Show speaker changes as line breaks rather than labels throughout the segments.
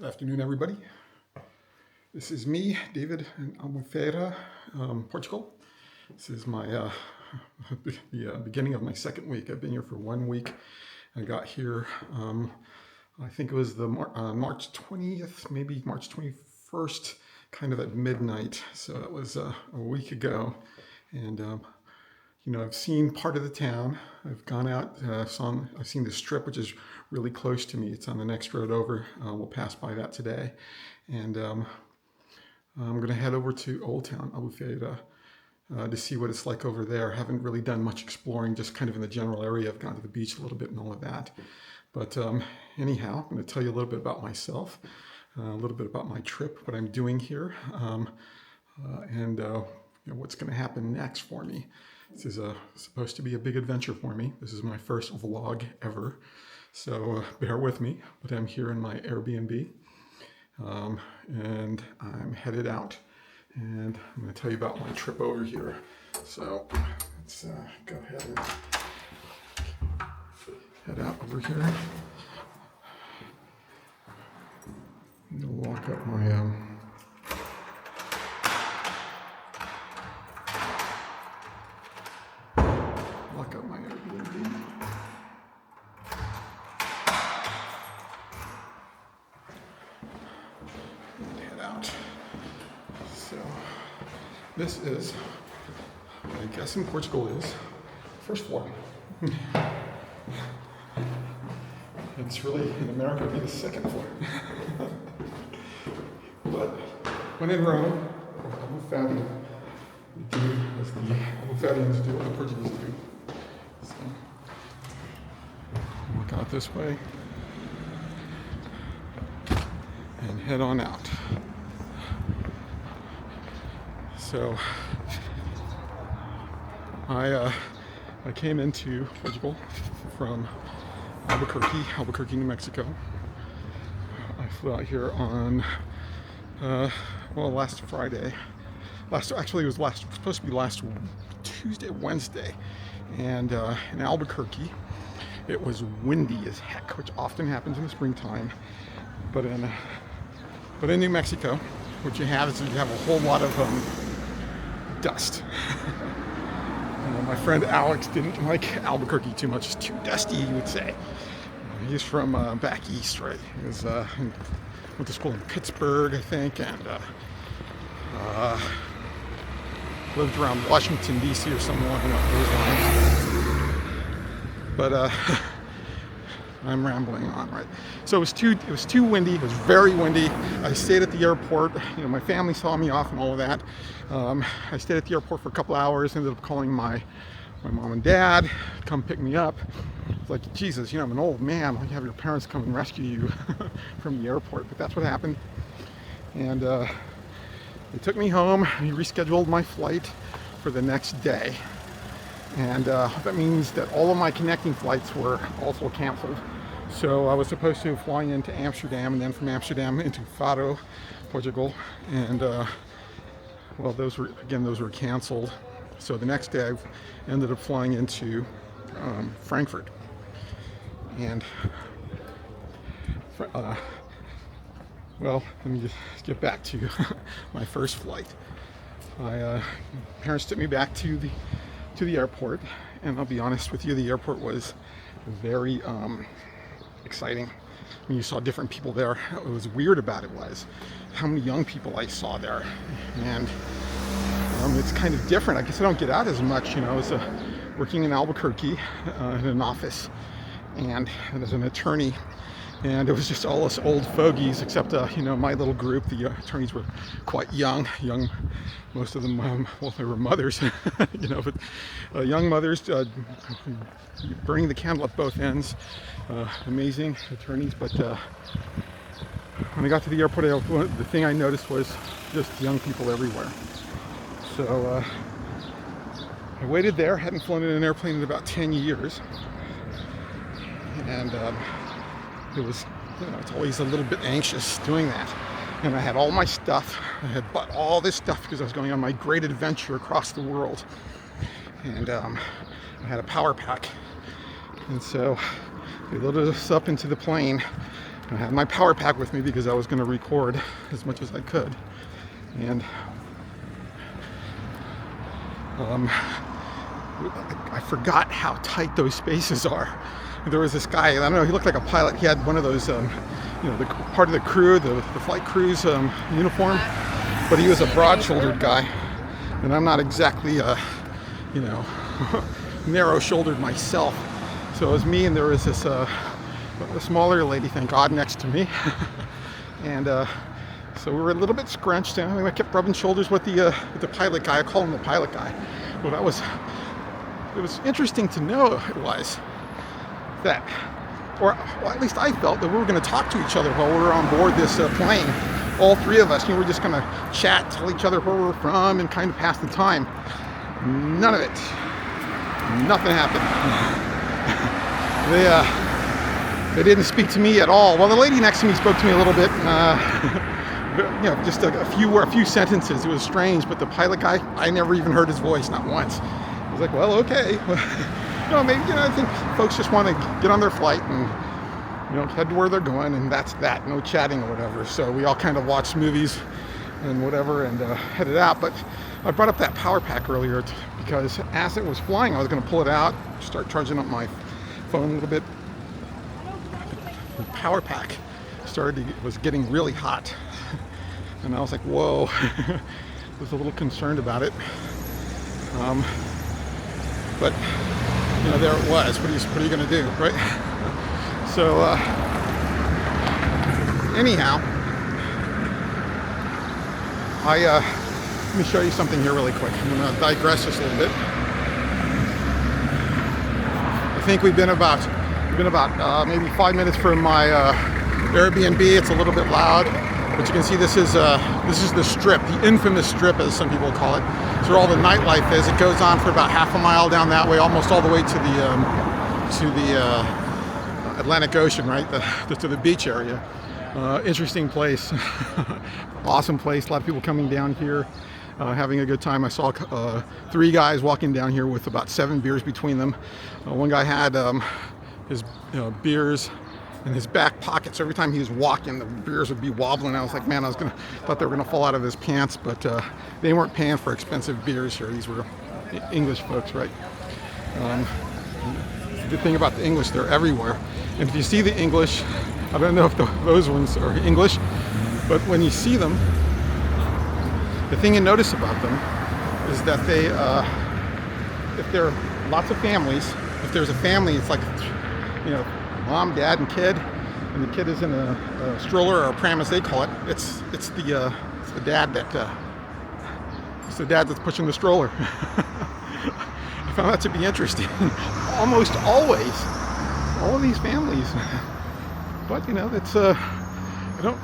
Good afternoon, everybody. This is me, David, in Albufeira, Portugal. This is my beginning of my second week. I've been here for 1 week. I got here, I think it was the March 20th, maybe March 21st, kind of at midnight. So that was a week ago. And I've seen part of the town. I've gone out, I've seen the strip, which is really close to me. It's on the next road over. We'll pass by that today. And I'm going to head over to Old Town, Albufeira, to see what it's like over there. I haven't really done much exploring, just kind of in the general area. I've gone to the beach a little bit and all of that. But anyhow, I'm going to tell you a little bit about myself, a little bit about my trip, what I'm doing here, and what's going to happen next for me. This is supposed to be a big adventure for me. This is my first vlog ever, so bear with me. But I'm here in my Airbnb, and I'm headed out, and I'm going to tell you about my trip over here. So let's go ahead and head out over here. I'm going to walk up my Airbnb. And head out. So this is, I guess in Portugal is, first floor. It's really, in America, it'd be the second floor. But when in Rome, Albufeira, do as the Albufeirians do, what the Portuguese do. So, walk out this way and head on out. So, I came into Portugal from Albuquerque, New Mexico. I flew out here on, last Friday. Actually, it was supposed to be last Wednesday. And in Albuquerque, it was windy as heck, which often happens in the springtime. But in New Mexico, what you have is you have a whole lot of dust. My friend Alex didn't like Albuquerque too much. It's too dusty, he would say. He's from back east, right? He was went to school in Pittsburgh, I think, and lived around Washington, D.C. or something along those lines. But I'm rambling on, right? So it was too windy. It was very windy. I stayed at the airport. My family saw me off and all of that. I stayed at the airport for a couple hours. Ended up calling my mom and dad to come pick me up. It's like, Jesus, I'm an old man. Why don't you have your parents come and rescue you from the airport? But that's what happened. And they took me home. He rescheduled my flight for the next day. And that means that all of my connecting flights were also canceled. So I was supposed to fly into Amsterdam, and then from Amsterdam into Faro, Portugal. And those were canceled. So the next day I ended up flying into Frankfurt. And let me just get back to my first flight. My parents took me back to the airport, and I'll be honest with you, the airport was very exciting. When you saw different people there, what was weird about it was how many young people I saw there, and it's kind of different. I guess I don't get out as much, I was working in Albuquerque in an office, and as an attorney. And it was just all us old fogies, except, my little group. The attorneys were quite young. Most of them, they were mothers, but young mothers burning the candle at both ends. Amazing attorneys. But when I got to the airport, the thing I noticed was just young people everywhere. So I waited there. Hadn't flown in an airplane in about 10 years. And it was, it's always a little bit anxious doing that. And I had all my stuff. I had bought all this stuff because I was going on my great adventure across the world. And I had a power pack. And so they loaded us up into the plane. I had my power pack with me because I was going to record as much as I could. And I forgot how tight those spaces are. There was this guy, I don't know, he looked like a pilot. He had one of those, the part of the crew, the flight crew's uniform, but he was a broad-shouldered guy. And I'm not exactly, narrow-shouldered myself. So it was me, and there was this a smaller lady, thank God, next to me. And so we were a little bit scrunched, and I kept rubbing shoulders with the pilot guy. I call him the pilot guy. Well, it was interesting to know that, or well, at least I felt that we were going to talk to each other while we were on board this plane. All three of us, we were just going to chat, tell each other where we were from, and kind of pass the time. None of it. Nothing happened. They didn't speak to me at all. Well, the lady next to me spoke to me a little bit. Just a few sentences. It was strange, but the pilot guy, I never even heard his voice, not once. I was like, well, okay. Maybe, I think folks just want to get on their flight and, head to where they're going, and that's that. No chatting or whatever. So we all kind of watched movies and whatever and headed out. But I brought up that power pack earlier because as it was flying, I was going to pull it out, start charging up my phone a little bit. The power pack was getting really hot. And I was like, whoa. I was a little concerned about it. But there it was. What are you going to do, right? So anyhow, let me show you something here really quick. I'm going to digress just a little bit. I think we've been about maybe 5 minutes from my Airbnb. It's a little bit loud, but you can see this is the strip, the infamous strip, as some people call it. It's where all the nightlife is. It goes on for about half a mile down that way, almost all the way to the Atlantic Ocean, right? To the beach area. Interesting place, awesome place. A lot of people coming down here, having a good time. I saw 3 guys walking down here with about 7 beers between them. One guy had his beers in his back pocket, so every time he was walking, the beers would be wobbling. I was like, man, thought they were gonna fall out of his pants, but they weren't paying for expensive beers here. These were English folks, right? The good thing about the English, they're everywhere. And if you see the English, I don't know if those ones are English, but when you see them, the thing you notice about them is that they, if there are lots of families, if there's a family, it's like, mom, dad, and kid, and the kid is in a stroller or a pram, as they call it. It's the dad that's pushing the stroller. I found that to be interesting. Almost always, all of these families. But it's I don't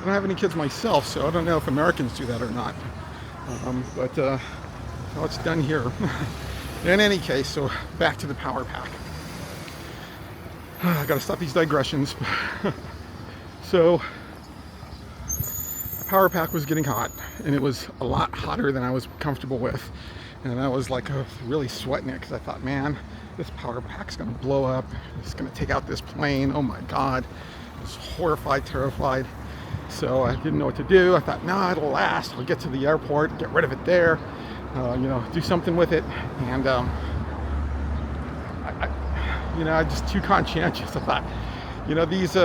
have any kids myself, so I don't know if Americans do that or not. But how it's done here. In any case, so back to the power pack. I gotta stop these digressions. So, the power pack was getting hot, and it was a lot hotter than I was comfortable with. And I was like really sweating it because I thought, man, this power pack's gonna blow up. It's gonna take out this plane. Oh my God. I was horrified, terrified. So I didn't know what to do. I thought, no, it'll last. I'll get to the airport, get rid of it there, do something with it. And I'm just too conscientious. I thought, these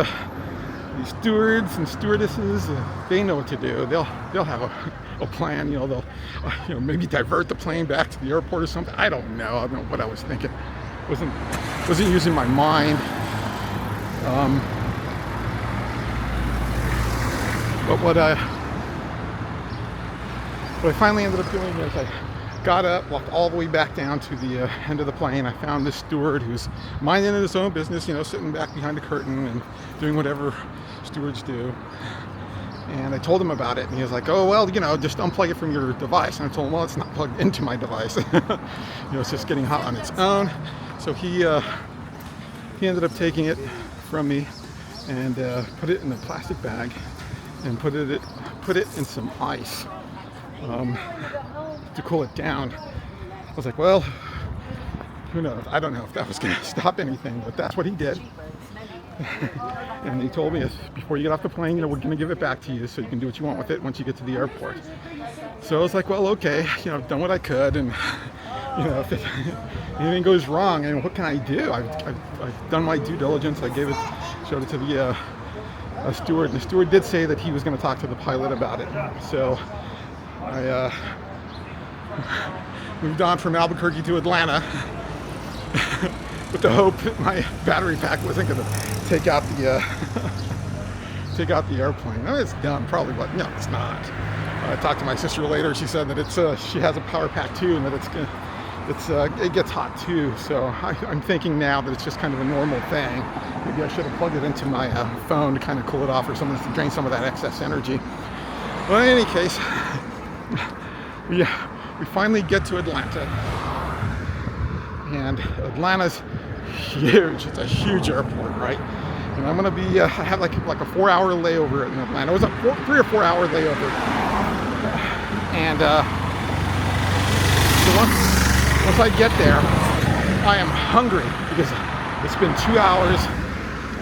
stewards and stewardesses, they know what to do. They'll have a plan. They'll maybe divert the plane back to the airport or something. I don't know what I was thinking. Wasn't using my mind. But what I finally ended up doing is I got up, walked all the way back down to the end of the plane. I found this steward who's minding his own business, sitting back behind the curtain and doing whatever stewards do. And I told him about it, and he was like, oh, well, just unplug it from your device. And I told him, well, it's not plugged into my device. It's just getting hot on its own. So he ended up taking it from me and put it in a plastic bag and put it in some ice to cool it down. I was like, well, who knows? I don't know if that was going to stop anything, but that's what he did. And he told me, before you get off the plane, we're going to give it back to you so you can do what you want with it once you get to the airport. So I was like, well, okay, I've done what I could, and if anything goes wrong, what can I do? I've done my due diligence. I showed it to the steward, and the steward did say that he was going to talk to the pilot about it. So I moved on from Albuquerque to Atlanta with the hope that my battery pack wasn't going to take out the airplane. No, it's done, probably, but no, it's not. I talked to my sister later. She said that she has a power pack too, and that it gets hot too. So I'm thinking now that it's just kind of a normal thing. Maybe I should have plugged it into my phone to kind of cool it off or something to drain some of that excess energy. Well, in any case, we finally get to Atlanta, and Atlanta's huge. It's a huge airport, right? And I'm gonna be I have like a 4-hour layover in Atlanta. It was a 3 or 4 hour layover, and so once I get there, I am hungry because it's been 2 hours.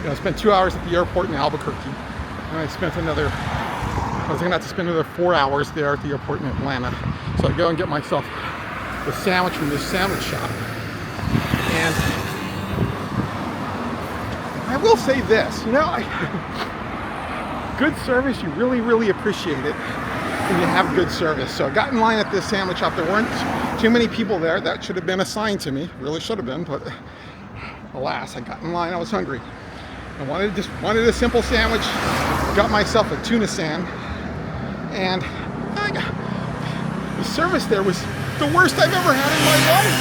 I spent 2 hours at the airport in Albuquerque, and I was gonna have to spend another 4 hours there at the airport in Atlanta. So I go and get myself a sandwich from this sandwich shop, and I will say this, good service, you really, really appreciate it when you have good service. So I got in line at this sandwich shop. There weren't too many people there. That should have been assigned to me. Really should have been, but alas, I got in line. I was hungry. I wanted a simple sandwich. Got myself a tuna sand, and the service there was the worst I've ever had in my life.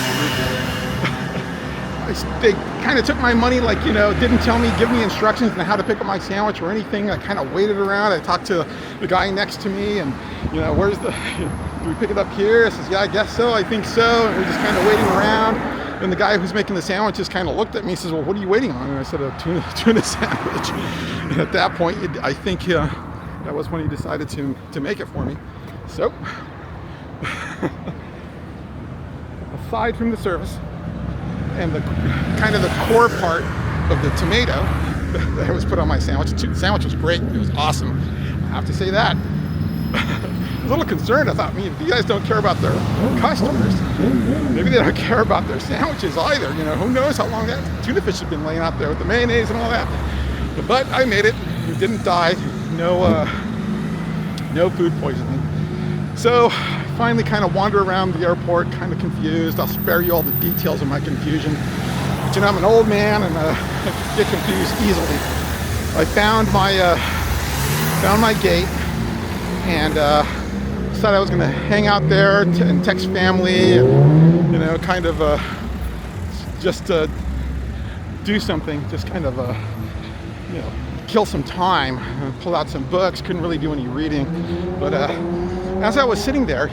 They kind of took my money, didn't give me instructions on how to pick up my sandwich or anything. I kind of waited around. I talked to the guy next to me, and do we pick it up here? I says, yeah, I guess so. I think so. And we're just kind of waiting around. And the guy who's making the sandwiches kind of looked at me and says, well, what are you waiting on? And I said, a tuna sandwich. And at that point, I think that was when he decided to make it for me. So, aside from the service and the kind of the core part of the tomato that was put on my sandwich. The sandwich was great. It was awesome. I have to say that. I was a little concerned. I thought, if you guys don't care about their customers, maybe they don't care about their sandwiches either. Who knows how long that tuna fish has been laying out there with the mayonnaise and all that. But I made it. We didn't die. No food poisoning. So I finally kind of wander around the airport, kind of confused. I'll spare you all the details of my confusion. But I'm an old man and get confused easily. I found my gate and decided I was going to hang out there and text family and, just do something, just kind of, kill some time, pull out some books. Couldn't really do any reading, but as I was sitting there,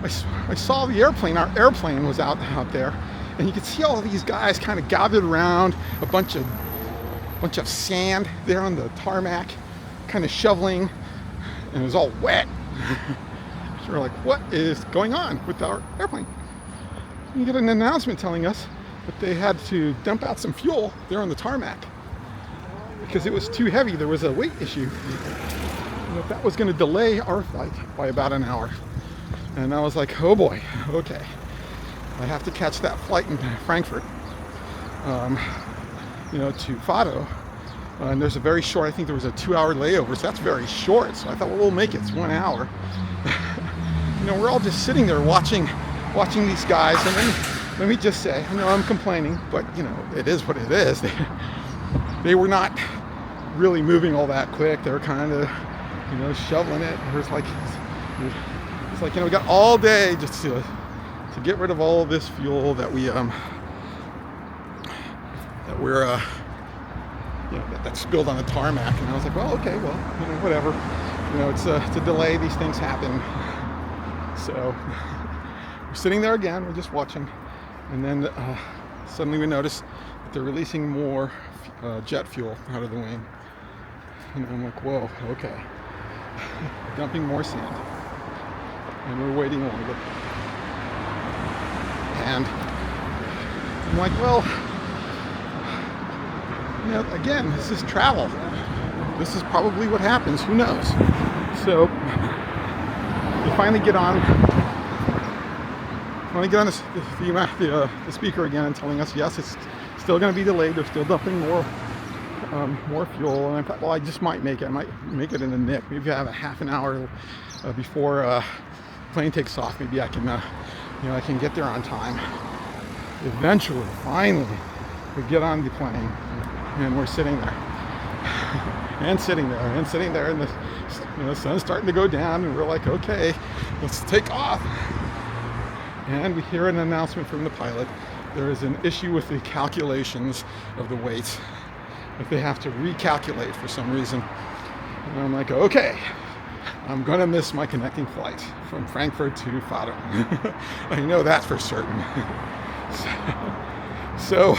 I saw the airplane. Our airplane was out there, and you could see all these guys kind of gathered around a bunch of sand there on the tarmac, kind of shoveling, and it was all wet. So we're like, what is going on with our airplane? And you get an announcement telling us that they had to dump out some fuel there on the tarmac because it was too heavy. There was a weight issue. That was going to delay our flight by about an hour. And I was like, oh boy, okay. I have to catch that flight in Frankfurt, to Fado. And there's a very short, I think there was a 2-hour layover, so that's very short. So I thought, well, we'll make it. It's 1 hour. We're all just sitting there watching these guys. And then, let me just say, I know I'm complaining, but, it is what it is. They were not really moving all that quick. They were kind of, shoveling it. It was like, we got all day just to get rid of all this fuel that that's spilled on the tarmac. And I was like, well, okay, well, whatever. It's a delay. These things happen. So we're sitting there again. We're just watching, and then suddenly we notice that they're releasing more jet fuel out of the wing. And I'm like, whoa, okay. Dumping more sand. And we're waiting longer. And I'm like, well, you know, again, this is travel. This is probably what happens. Who knows? So you finally get on the speaker again and telling us, yes, it's still going to be delayed. They're still dumping more fuel. And I thought, well, I just might make it. I might make it in a nick. Maybe I have a half an hour before plane takes off. Maybe I can, I can get there on time. Eventually, finally, we get on the plane, and we're sitting there, and sitting there, and the sun's starting to go down, and we're like, okay, let's take off. And we hear an announcement from the pilot. There is an issue with the calculations of the weights, that they have to recalculate for some reason. And I'm like, okay, I'm gonna miss my connecting flight from Frankfurt to Faro. I know that for certain. So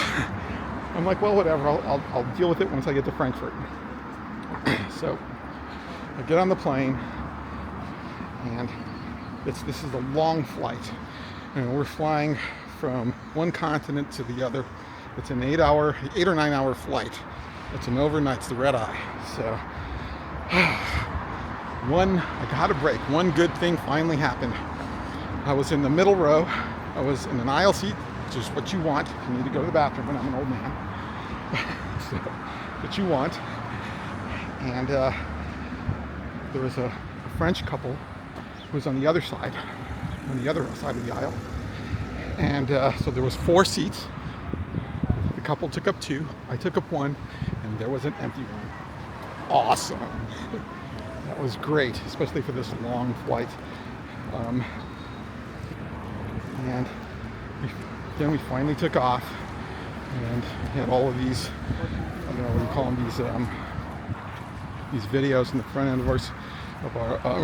I'm like, well, whatever, I'll deal with it once I get to Frankfurt. So I get on the plane, and this is a long flight, and we're flying from one continent to the other. It's an 8 or 9 hour flight. It's an overnight. It's the red eye. So I got a break. One good thing finally happened. I was in the middle row. I was in an aisle seat, which is what you want if you need to go to the bathroom when I'm an old man. So, what you want. And there was a French couple who was on the other side of the aisle. And so there was 4 seats. The couple took up 2. I took up 1, and there was an empty one. Awesome. That was great, especially for this long flight. And then we finally took off, and had all of these, I don't know what you call them, these videos in the front end of our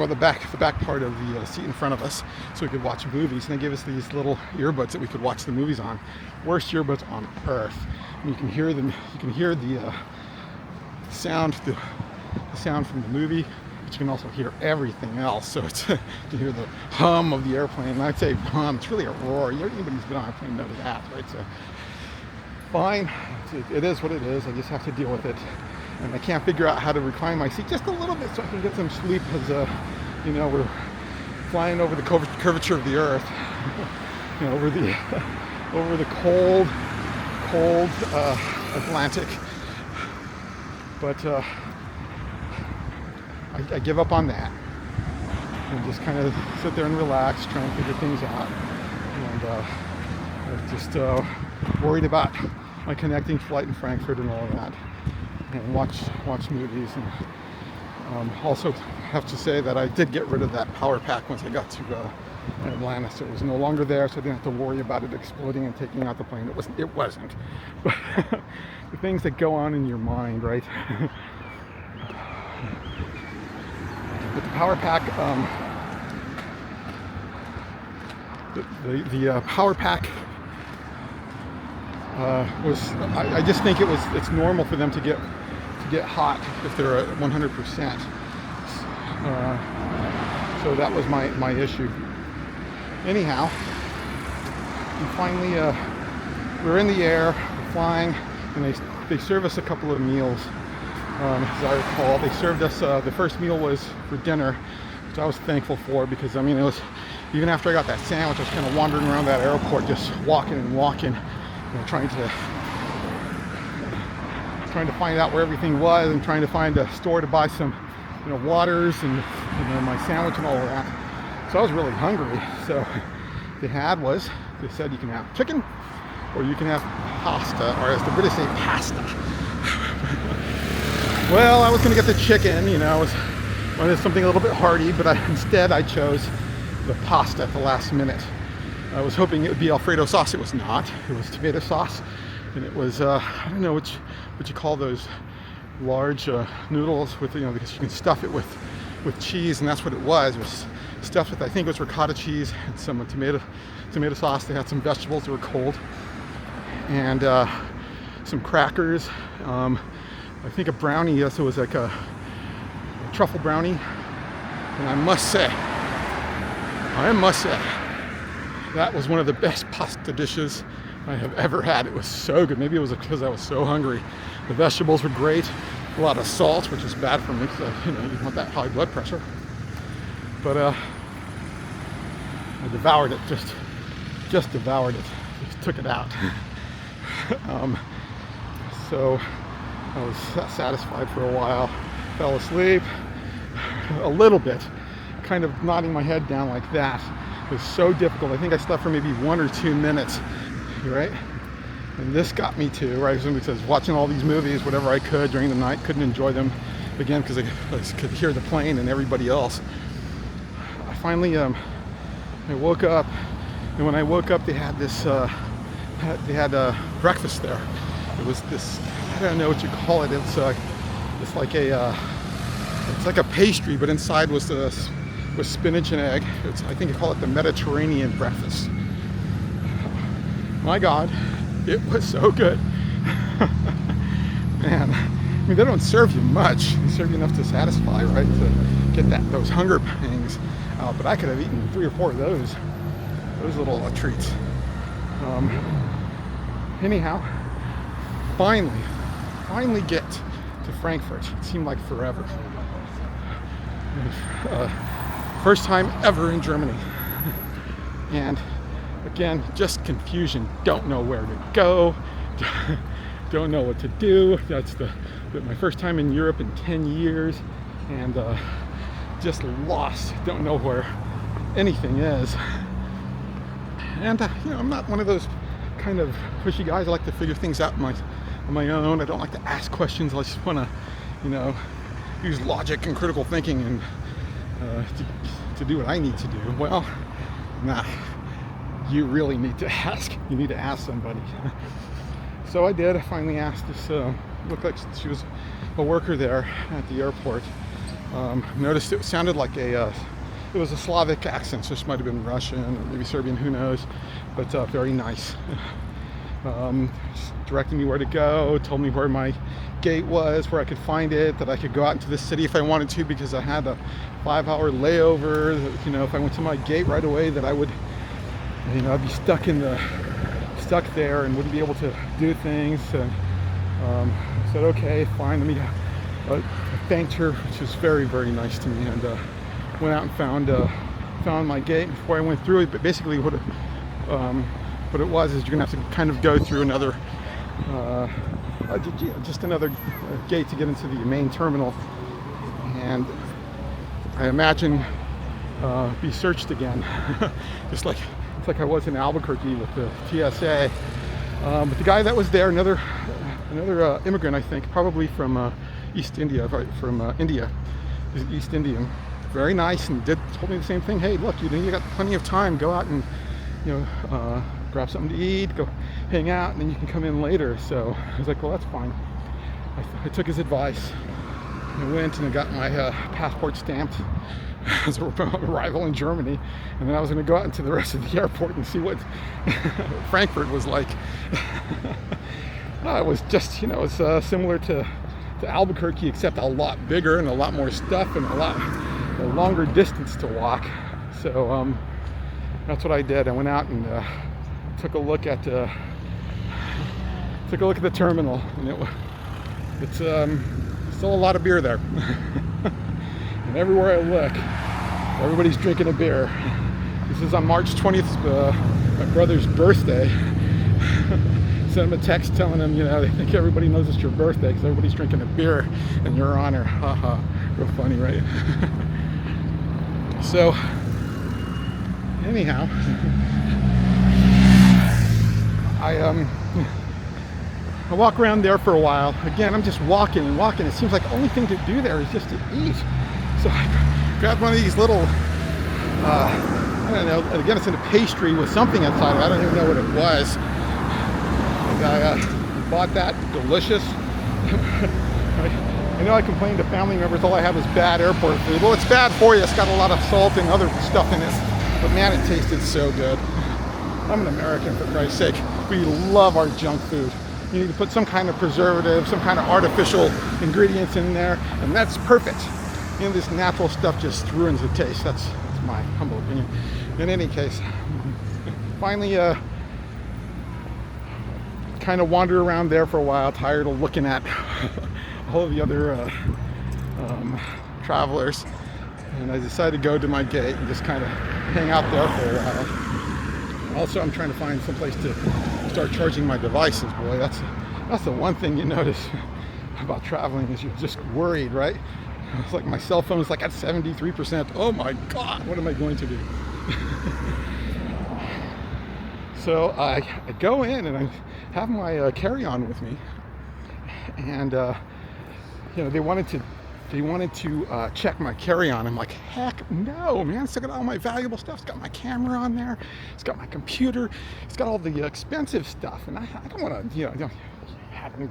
the back part of the seat in front of us, so we could watch movies. And they gave us these little earbuds that we could watch the movies on. Worst earbuds on earth. And you can hear them. You can hear the sound from the movie, but you can also hear everything else. So it's you can hear the hum of the airplane. And I'd say hum. It's really a roar. Anybody who's been on a plane knows that, right? So fine. It is what it is. I just have to deal with it. And I can't figure out how to recline my seat just a little bit so I can get some sleep, as we're flying over the curvature of the earth, over the cold Atlantic. But I give up on that and just kind of sit there and relax, try and figure things out. And I'm just worried about my connecting flight in Frankfurt and all of that. And watch movies, and also have to say that I did get rid of that power pack once I got to Atlanta, so it was no longer there, so I didn't have to worry about it exploding and taking out the plane. It wasn't. But the things that go on in your mind, right? But the power pack, the power pack I just think it's normal for them to get hot if they're at 100%. So that was my issue. Anyhow, we finally we're in the air, we're flying, and they serve us a couple of meals. As I recall, they served us the first meal was for dinner, which I was thankful for, because it was, even after I got that sandwich, I was kind of wandering around that airport, just walking, trying to find out where everything was, and trying to find a store to buy some waters and my sandwich and all of that. So I was really hungry. So they said you can have chicken or you can have pasta, or as the British say, pasta. Well, I was going to get the chicken, I wanted something a little bit hearty, but instead I chose the pasta at the last minute. I was hoping it would be Alfredo sauce. It was not. It was tomato sauce, and it was I don't know what you call those large noodles with because you can stuff it with cheese, and that's what it was. It was stuffed with, I think it was ricotta cheese and some tomato sauce. They had some vegetables that were cold, and some crackers. I think a brownie. Yes, it was like a truffle brownie, and I must say. That was one of the best pasta dishes I have ever had. It was so good. Maybe it was because I was so hungry. The vegetables were great. A lot of salt, which is bad for me because you want that high blood pressure. But I devoured it. Just devoured it. Just took it out. So I was satisfied for a while. Fell asleep a little bit, kind of nodding my head down like that. It was so difficult. I think I slept for maybe 1 or 2 minutes, right? And this got me to, right? Because I was watching all these movies, whatever I could during the night, couldn't enjoy them again because I could hear the plane and everybody else. I finally, I woke up, and when I woke up, they had this, breakfast there. It was this, I don't know what you call it. It's like a pastry, but inside was spinach and egg. I think they call it the Mediterranean breakfast. My God, it was so good. Man, I mean, they don't serve you much. They serve you enough to satisfy, right? To get those hunger pangs out. But I could have eaten 3 or 4 of those little treats. Anyhow, finally get to Frankfurt. It seemed like forever. First time ever in Germany. And again, just confusion. Don't know where to go. Don't know what to do. That's my first time in Europe in 10 years. And just lost. Don't know where anything is. And I'm not one of those kind of pushy guys. I like to figure things out on my own. I don't like to ask questions. I just want to, use logic and critical thinking and to do what I need to do. Well, nah. You really need to ask. You need to ask somebody. So I did. I finally asked this. Looked like she was a worker there at the airport. Noticed it sounded like it was a Slavic accent, so this might have been Russian or maybe Serbian, who knows, but very nice. Directed me where to go, told me where my gate was, where I could find it, that I could go out into the city if I wanted to because I had a 5-hour layover. If I went to my gate right away, that I would, I'd be stuck there and wouldn't be able to do things. And I said, okay, fine. I thanked her, which was very, very nice to me, and went out and found my gate. Before I went through it, but basically what it was is you're gonna have to kind of go through another another gate to get into the main terminal, and I imagine be searched again, just like I was in Albuquerque with the TSA. But the guy that was there, another immigrant, I think, probably from East India, from India, East Indian. Very nice, and told me the same thing. Hey, look, you got plenty of time. Go out and grab something to eat, go hang out, and then you can come in later. So I was like, well, that's fine. I took his advice. I went and I got my passport stamped as a arrival in Germany, and then I was going to go out into the rest of the airport and see what Frankfurt was like. It was just, it's similar to Albuquerque, except a lot bigger and a lot more stuff and a longer distance to walk. So that's what I did. I went out and took a look at the terminal, and it's still a lot of beer there. And everywhere I look, everybody's drinking a beer. This is on March 20th, my brother's birthday. Sent him a text telling him, they think everybody knows it's your birthday because everybody's drinking a beer in your honor. Haha, real funny, right? So, anyhow, I walk around there for a while. Again, I'm just walking and walking. It seems like the only thing to do there is just to eat. So I grabbed one of these little, I don't know, again, it's in a pastry with something inside of it. I don't even know what it was. And I bought that. Delicious. I complained to family members all I have is bad airport food. Well, it's bad for you. It's got a lot of salt and other stuff in it. But man, it tasted so good. I'm an American, for Christ's sake. We love our junk food. You need to put some kind of preservative, some kind of artificial ingredients in there, and that's perfect. This natural stuff just ruins the taste. That's my humble opinion. In any case, finally kind of wandered around there for a while, tired of looking at all of the other travelers, and I decided to go to my gate and just kind of hang out there for a while. Also, I'm trying to find some place to start charging my devices. Boy, that's the one thing you notice about traveling, is you're just worried, right? It's like my cell phone is like at 73%. Oh my God, what am I going to do? So I go in and I have my carry-on with me, and you know, they wanted to check my carry-on. I'm like, heck no, man! It's got all my valuable stuff. It's got my camera on there. It's got my computer. It's got all the expensive stuff, and I don't want to, you know,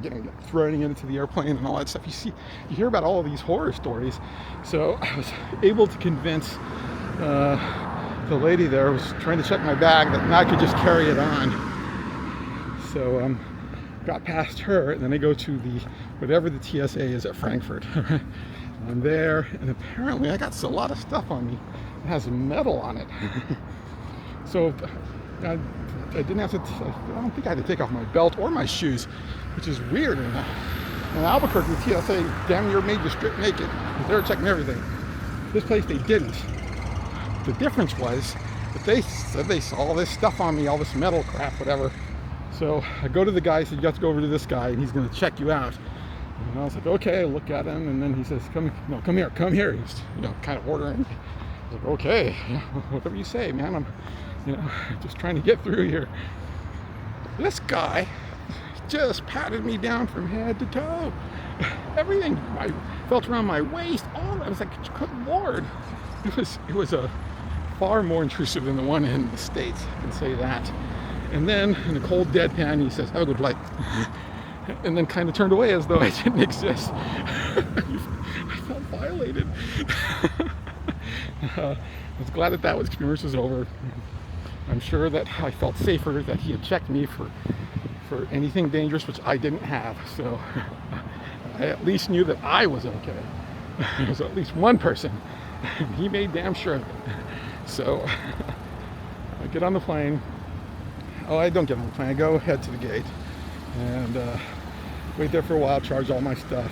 getting thrown into the airplane and all that stuff. You hear about all of these horror stories. So I was able to convince the lady there, who was trying to check my bag, that I could just carry it on. So got past her, and then I go to the whatever the TSA is at Frankfurt. I'm there, and apparently I got a lot of stuff on me. It has metal on it. So I didn't have to. I don't think I had to take off my belt or my shoes, which is weird. In Albuquerque, the TSA damn near made you strip naked. They were checking everything. This place they didn't. The difference was that they said they saw all this stuff on me, all this metal crap, whatever. So I go to the guy, said, you have to go over to this guy, and he's going to check you out. And I was like, okay, I look at him, and then he says, come here. He's, you know, kind of ordering. I was like, okay, whatever you say, man. I'm, you know, just trying to get through here. This guy just patted me down from head to toe. Everything, I felt around my waist. All I was like, good Lord. It was a far more intrusive than the one in the States, I can say that. And then in a cold deadpan, he says, have a good flight. And then kind of turned away as though I didn't exist. I felt violated. I was glad that experience was over. I'm sure that I felt safer that he had checked me for anything dangerous, which I didn't have. So I at least knew that I was okay. There was at least one person. He made damn sure of it. So I get on the plane. Oh, I don't get on the plane. I go head to the gate and wait there for a while, charge all my stuff.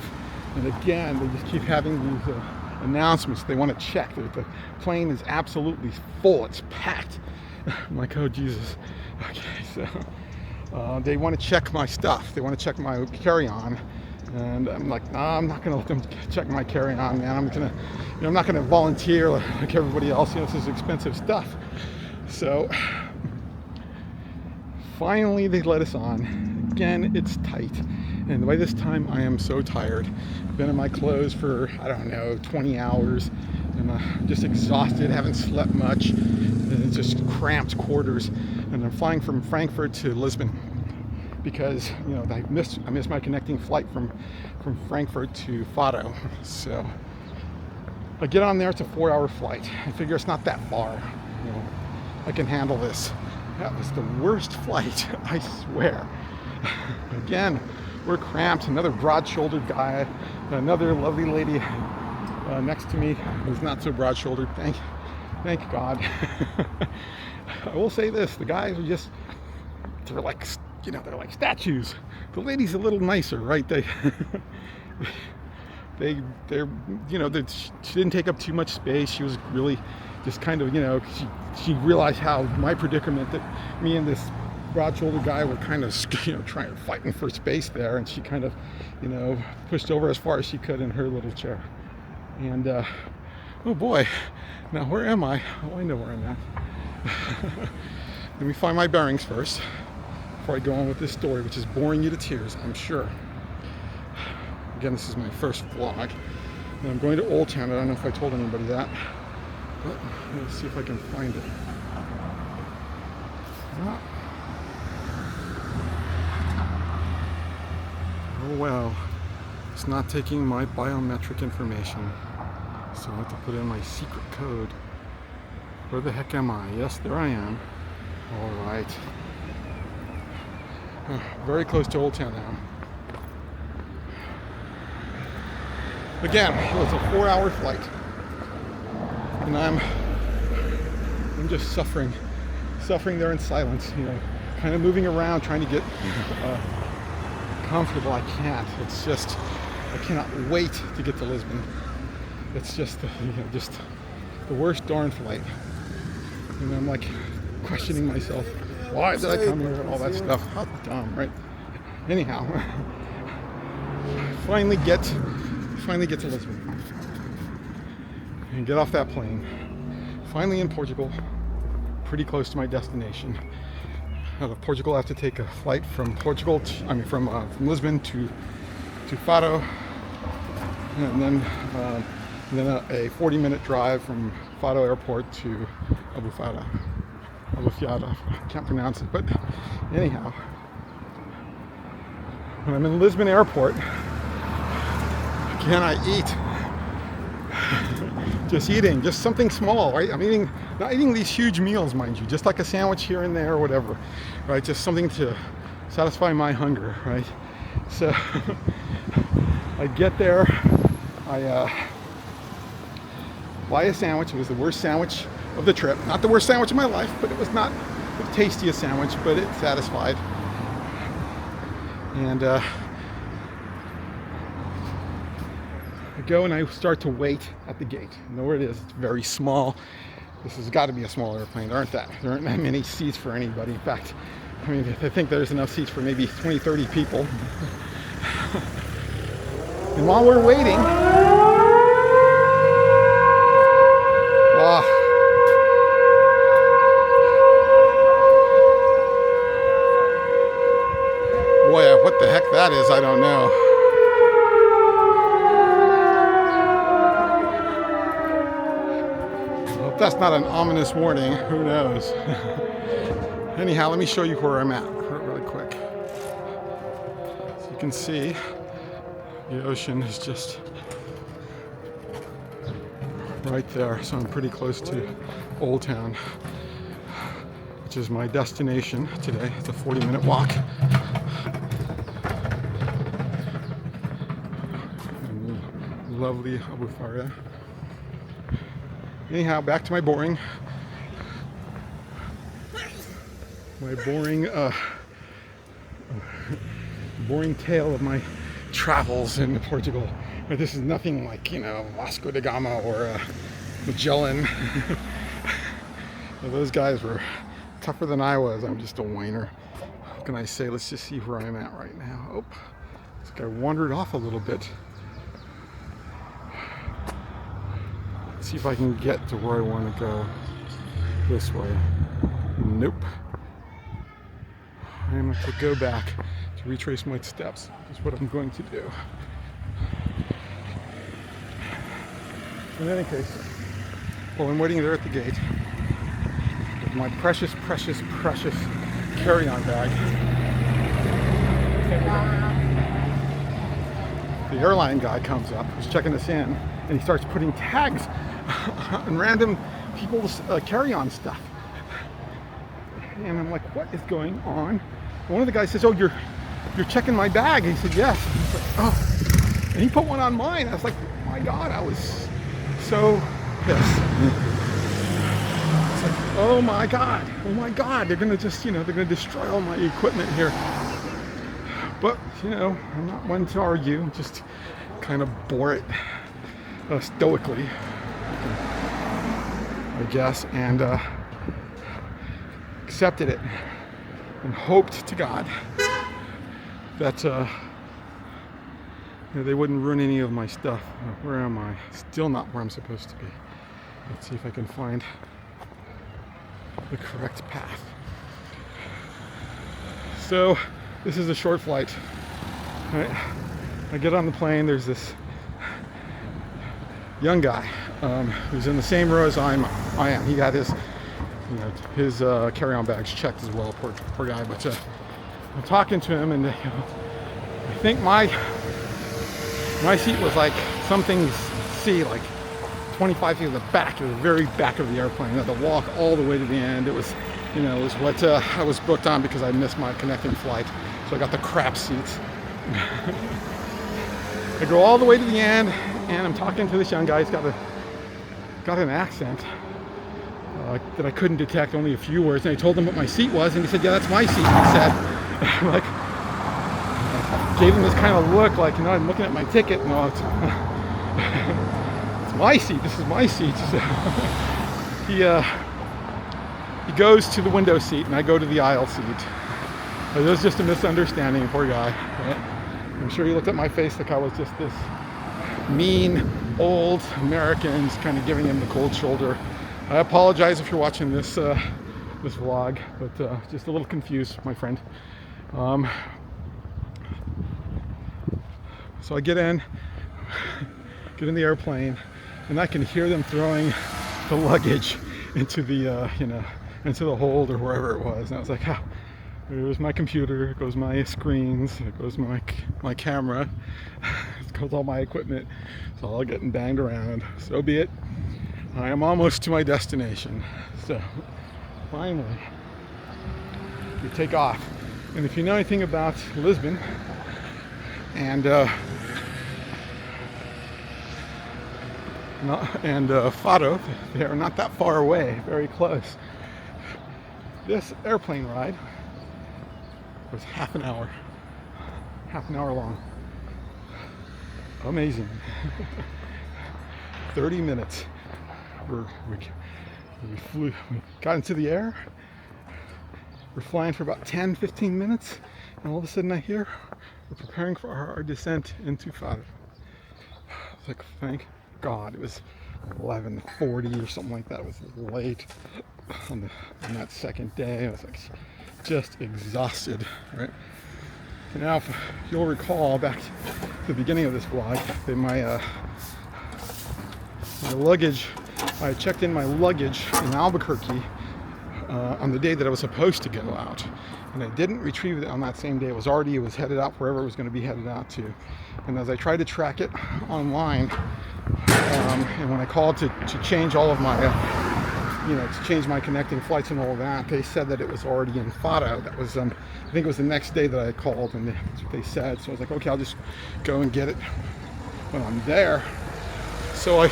And again, they just keep having these announcements. They want to check that the plane is absolutely full. It's packed. I'm like, oh, Jesus. Okay, so they want to check my stuff. They want to check my carry-on. And I'm like, nah, I'm not going to let them check my carry-on, man. I'm not going to volunteer like everybody else. You know, this is expensive stuff. So finally, they let us on. Again, it's tight. And by this time, I am so tired. I've been in my clothes for, I don't know, 20 hours. And I'm just exhausted, haven't slept much. And it's just cramped quarters. And I'm flying from Frankfurt to Lisbon because, you know, I missed my connecting flight from Frankfurt to Faro. So I get on there, it's a 4-hour flight. I figure it's not that far. You know, I can handle this. That was the worst flight, I swear. Again, we're cramped. Another broad-shouldered guy, another lovely lady next to me who's not so broad-shouldered. Thank God. I will say this: the guys are they're like, you know, they're like statues. The lady's a little nicer, right? They're, you know, she didn't take up too much space. She was really just kind of, you know, she realized how my predicament, that me and this broad-shouldered guy were kind of, you know, fighting for space there, and she kind of, you know, pushed over as far as she could in her little chair. And oh boy, now where am I? Oh, I know where I'm at. Let me find my bearings first before I go on with this story, which is boring you to tears, I'm sure. Again, this is my first vlog, and I'm going to Old Town. I don't know if I told anybody that, but let's see if I can find it. Oh well, it's not taking my biometric information, so I have to put in my secret code. Where the heck am I? Yes, there I am. All right. Very close to Old Town now. Again, it was a 4-hour flight, and I'm just suffering there in silence. You know, kind of moving around, trying to get comfortable. I can't. It's just, I cannot wait to get to Lisbon. It's just, just the worst darn flight. And I'm like questioning myself, why did I come here and all that stuff? How dumb, right? Anyhow, finally get to Lisbon and get off that plane. Finally in Portugal, pretty close to my destination. Out of Portugal, I have to take a flight from Portugal, from Lisbon to Faro, and then a 40-minute drive from Faro Airport to Albufeira. I can't pronounce it, but anyhow, when I'm in Lisbon Airport, can I eat? Just something small, right? I'm not eating these huge meals, mind you, just like a sandwich here and there or whatever, right? Just something to satisfy my hunger, right? So I get there, I buy a sandwich. It was the worst sandwich of the trip. Not the worst sandwich of my life, but it was not the tastiest sandwich, but it satisfied. And I go and I start to wait at the gate. You know where it is. It's very small. This has got to be a small airplane. There aren't that many seats for anybody. In fact, I think there's enough seats for maybe 20, 30 people. And while we're waiting, boy, what the heck that is, I don't know. Well, if that's not an ominous warning, who knows? Anyhow, let me show you where I'm at really quick. So you can see the ocean is just right there. So I'm pretty close to Old Town, which is my destination today. It's a 40-minute walk. Lovely Albufeira. Anyhow, back to my boring tale of my travels in Portugal. But this is nothing like, Vasco da Gama or Magellan. Those guys were tougher than I was. I'm just a whiner. What can I say? Let's just see where I'm at right now. Oh, this guy wandered off a little bit. Let's see if I can get to where I want to go this way. Nope. I am going to go back to retrace my steps. That's what I'm going to do. In any case, while I'm waiting there at the gate with my precious carry-on bag, the airline guy comes up, who's checking us in, and he starts putting tags on random people's carry-on stuff. And I'm like, what is going on? And one of the guys says, oh, you're checking my bag. And he said, yes. And I was like, oh. And he put one on mine. I was like, oh my God, I was so pissed. It's like, oh my God, they're gonna just, they're gonna destroy all my equipment here. But, I'm not one to argue, just kind of bore it stoically, I guess, and accepted it and hoped to God that they wouldn't ruin any of my stuff. Where am I? Still not where I'm supposed to be. Let's see if I can find the correct path. So this is a short flight. I get on the plane. There's this young guy who's in the same row as I am. He got his carry-on bags checked as well. Poor guy. But I'm talking to him, and I think my seat was like something C, like 25 feet in the back, the very back of the airplane. I had to walk all the way to the end. It was what I was booked on because I missed my connecting flight. So I got the crap seats. I go all the way to the end, and I'm talking to this young guy. He's got an accent. that I couldn't detect, only a few words. And I told him what my seat was, and he said, yeah, that's my seat. He said, like, gave him this kind of look, like, I'm looking at my ticket. No, it's, it's my seat. This is my seat. So he goes to the window seat, and I go to the aisle seat. It was just a misunderstanding, poor guy. Right? I'm sure he looked at my face like I was just this mean, old American, kind of giving him the cold shoulder. I apologize if you're watching this this vlog, but just a little confused, my friend. So I get in the airplane, and I can hear them throwing the luggage into the into the hold or wherever it was. And I was like, ah, there's my computer, it goes my screens, it goes my camera, it goes all my equipment. It's all getting banged around. So be it. I am almost to my destination. So finally we take off. And if you know anything about Lisbon and Faro, they are not that far away, very close. This airplane ride was half an hour long. Amazing. 30 minutes. We got into the air. We're flying for about 10-15 minutes, and all of a sudden I hear we're preparing for our descent into Faro. It's like, thank God. It was 11:40 or something like that. It was late on that second day. I was like just exhausted, right? And now, if you'll recall back to the beginning of this vlog, that my luggage, I checked in my luggage in Albuquerque on the day that I was supposed to go out, and I didn't retrieve it on that same day. It was headed out wherever it was going to be headed out to. And as I tried to track it online, and when I called to change all of my to change my connecting flights and all of that, they said that it was already in Faro. That was I think it was the next day that I called, and that's what they said. So I was like, okay, I'll just go and get it when I'm there. So I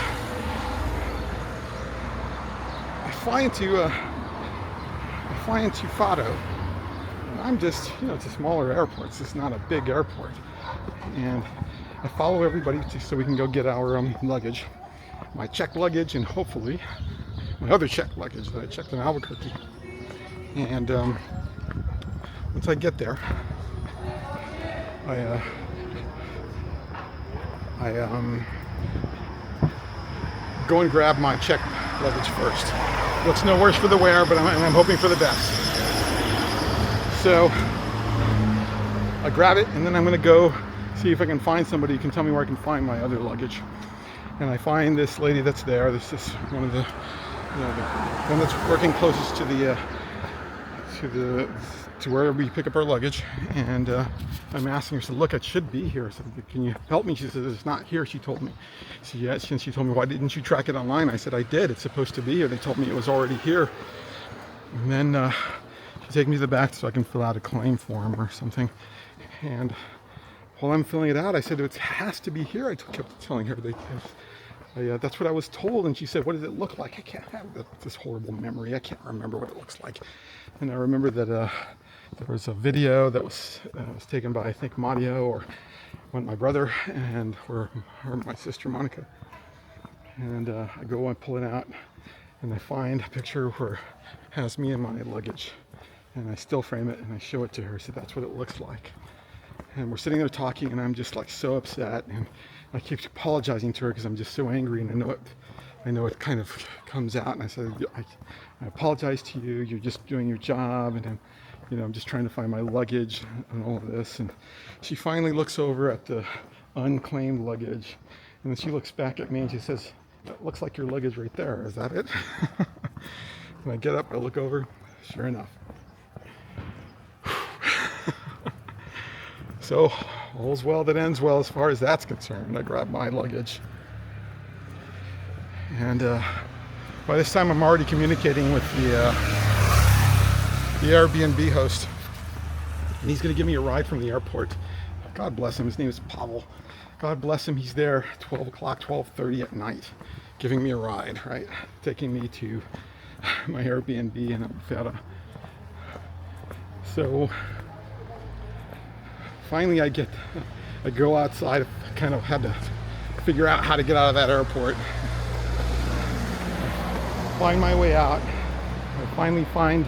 fly into Faro. And I'm just, it's a smaller airport. It's just not a big airport. And I follow everybody just so we can go get our luggage, my checked luggage, and hopefully my other checked luggage that I checked in Albuquerque. And once I get there, I go and grab my checked luggage first. Looks no worse for the wear, but I'm hoping for the best. So I grab it, and then I'm going to go see if I can find somebody who can tell me where I can find my other luggage. And I find this lady that's there. This is one of the one that's working closest to where we pick up our luggage. And I'm asking her, so look, it should be here. So can you help me? She says it's not here. She told me. So yes, and she told me, why didn't you track it online? I said I did. It's supposed to be here. They told me it was already here. And then she takes me to the back so I can fill out a claim form or something. And while I'm filling it out, I said it has to be here. I kept telling her that's what I was told. And she said, what does it look like? I can't have this horrible memory. I can't remember what it looks like. And I remember that there was a video that was taken by, I think, Mario or my brother or my sister Monica. And I go and pull it out, and I find a picture where it has me and my luggage. And I still frame it, and I show it to her. So that's what it looks like. And we're sitting there talking, and I'm just like so upset, and I keep apologizing to her because I'm just so angry, and I know it kind of comes out. And I said, I apologize to you. You're just doing your job, and I'm just trying to find my luggage and all of this. And she finally looks over at the unclaimed luggage, and then she looks back at me and she says, "That looks like your luggage right there. Is that it?" And I get up, I look over. Sure enough. So all's well that ends well as far as that's concerned. I grabbed my luggage, and by this time I'm already communicating with the Airbnb host, and he's going to give me a ride from the airport. God bless him. His name is Pavel. God bless him. He's there 12 o'clock, 12:30 at night, giving me a ride, right? Taking me to my Airbnb in Albufeira. So finally I go outside. I kind of had to figure out how to get out of that airport. Find my way out. I finally find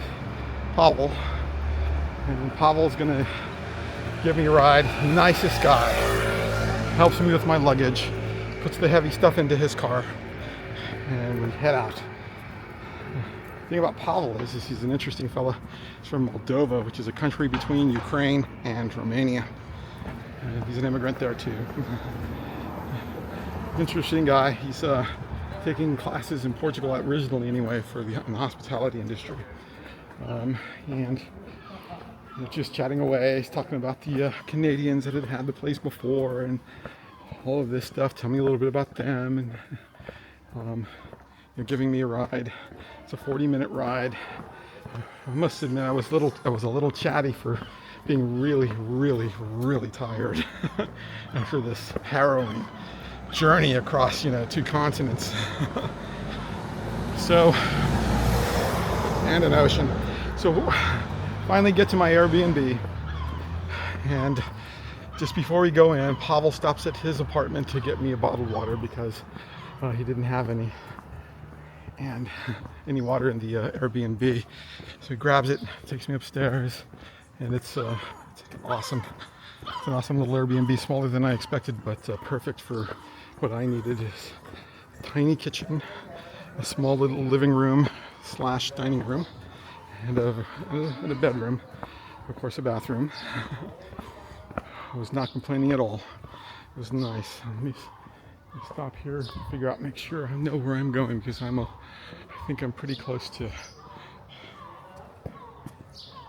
Pavel, and Pavel's gonna give me a ride. Nicest guy. Helps me with my luggage, puts the heavy stuff into his car, and we head out. The thing about Pavel is he's an interesting fella. He's from Moldova, which is a country between Ukraine and Romania. He's an immigrant there too. Interesting guy. He's taking classes in Portugal originally anyway in the hospitality industry. And we're just chatting away. He's talking about the Canadians that had the place before and all of this stuff. Tell me a little bit about them, and you're giving me a ride. It's a 40-minute ride. I must admit I was a little chatty for being really, really, really tired after this harrowing journey across, 2 continents. So, and an ocean. So finally get to my Airbnb, and just before we go in, Pavel stops at his apartment to get me a bottled water because he didn't have any water in the Airbnb. So he grabs it, takes me upstairs, and it's awesome. It's an awesome little Airbnb, smaller than I expected, but perfect for what I needed. Is a tiny kitchen, a small little living room / dining room, and a bedroom, of course a bathroom. I was not complaining at all. It was nice. Let me stop here, make sure I know where I'm going, because I think I'm pretty close to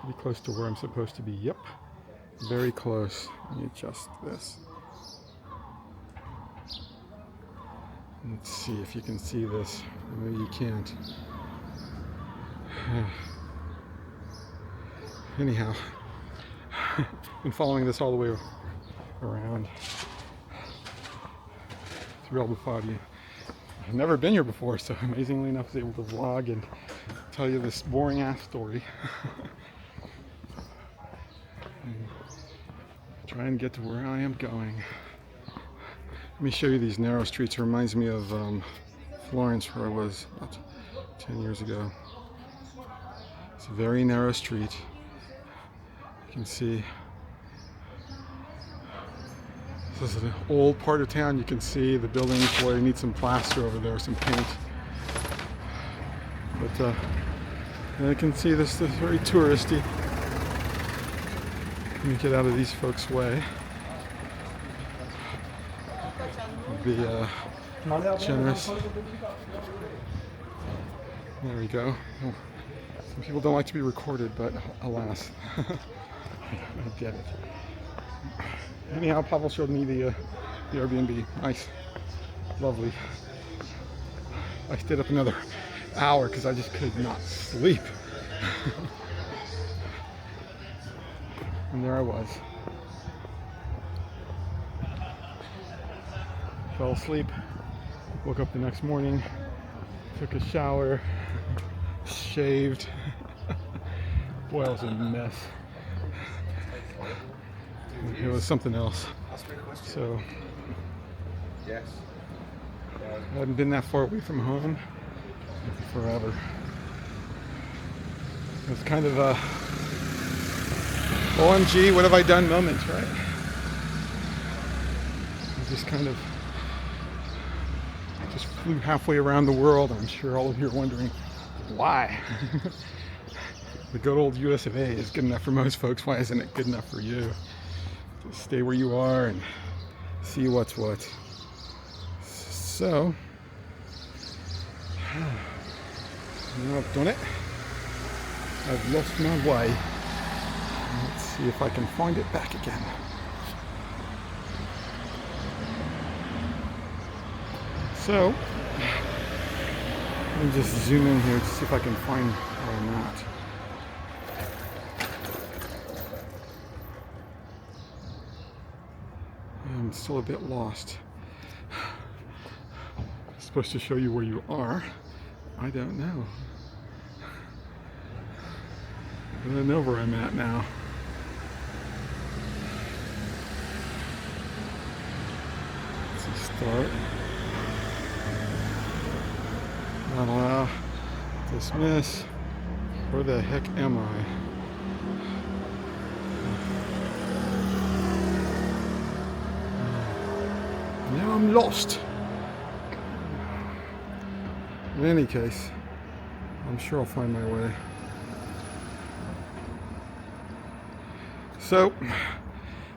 where I'm supposed to be. Yep, very close. Let me adjust this. Let's see if you can see this. Maybe you can't. Anyhow, been following this all the way around through Albufeira. I've never been here before, so amazingly enough, I was able to vlog and tell you this boring ass story. And try and get to where I am going. Let me show you these narrow streets. It reminds me of Florence, where I was about 10 years ago. It's a very narrow street. You can see this is an old part of town. You can see the buildings. Boy, they need some plaster over there, some paint. But I can see this is very touristy. Let me get out of these folks' way. Be generous. There we go. Some people don't like to be recorded, but alas, I get it. Anyhow, Pavel showed me the Airbnb. Nice, lovely. I stayed up another hour because I just could not sleep. And there I was. Fell asleep, woke up the next morning, took a shower, shaved. Boy, I was a mess. It was something else. So, I haven't been that far away from home forever. It was kind of a OMG, what have I done moment, right? It just kind of flew halfway around the world. I'm sure all of you are wondering why. The good old US of A is good enough for most folks. Why isn't it good enough for you? Just stay where you are and see what's what. So, now I've done it. I've lost my way. Let's see if I can find it back again. So, let me just zoom in here to see if I can find where I'm at. I'm still a bit lost. It's supposed to show you where you are. I don't know. And I know where I'm at now. Let's start. Not allow. Dismiss. Where the heck am I? Now I'm lost. In any case, I'm sure I'll find my way. So,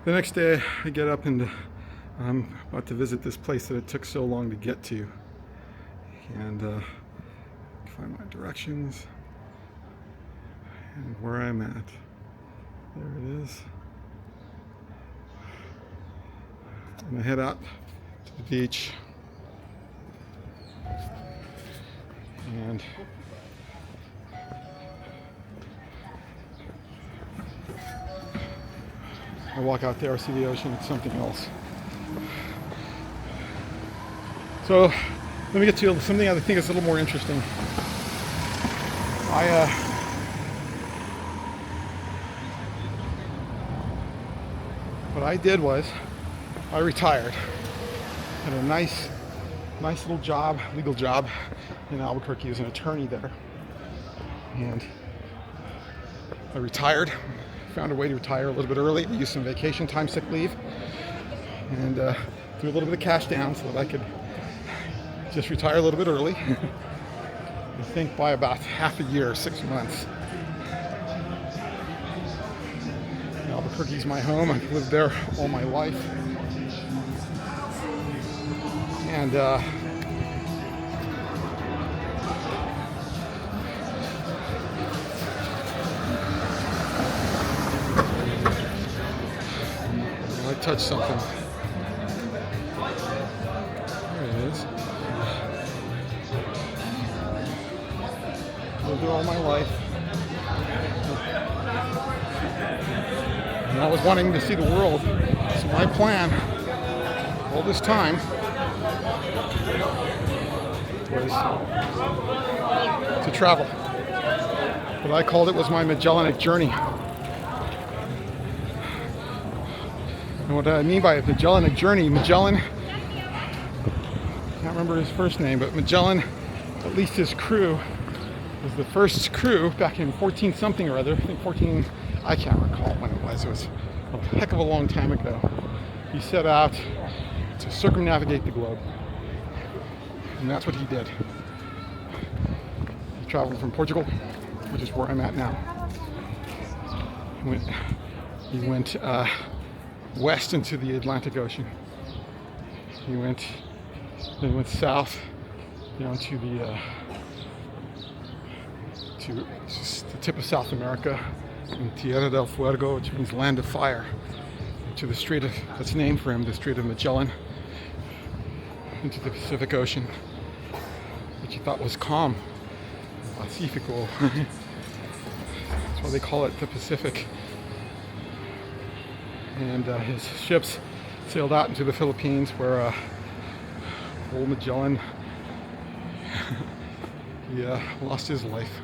the next day I get up and I'm about to visit this place that it took so long to get to. And find my directions and where I'm at. There it is. And I head out to the beach. And I walk out there, see the ocean, it's something else. So let me get to something I think is a little more interesting. What I did was I retired. Had a nice little job, legal job in Albuquerque as an attorney there. And I retired, found a way to retire a little bit early, used some vacation time, sick leave, and threw a little bit of cash down so that I could just retire a little bit early. I think by about half a year, 6 months. Albuquerque's my home. I've lived there all my life. And I touched something. There it is. Lived there all my life. And I was wanting to see the world. So my plan all this time was to travel. What I called it was my Magellanic journey. And what I mean by a Magellanic journey, Magellan, I can't remember his first name, but Magellan, at least his crew, was the first crew back in 14 something or other. I think 14, I can't recall when it was. It was a heck of a long time ago. He set out to circumnavigate the globe. And that's what he did. He traveled from Portugal, which is where I'm at now. He went west into the Atlantic Ocean. He went south down to the tip of South America, in Tierra del Fuego, which means land of fire, to the strait that's named for him, the Strait of Magellan, into the Pacific Ocean, which he thought was calm, Pacifico. That's why they call it the Pacific. And his ships sailed out into the Philippines, where old Magellan he lost his life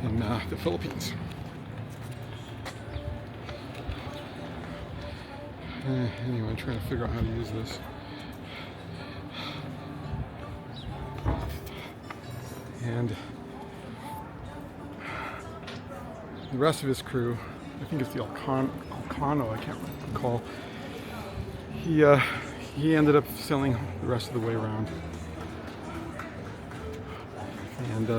in the Philippines. Anyway, I'm trying to figure out how to use this. And the rest of his crew, I think it's the Elcano, I can't recall. He ended up sailing the rest of the way around. And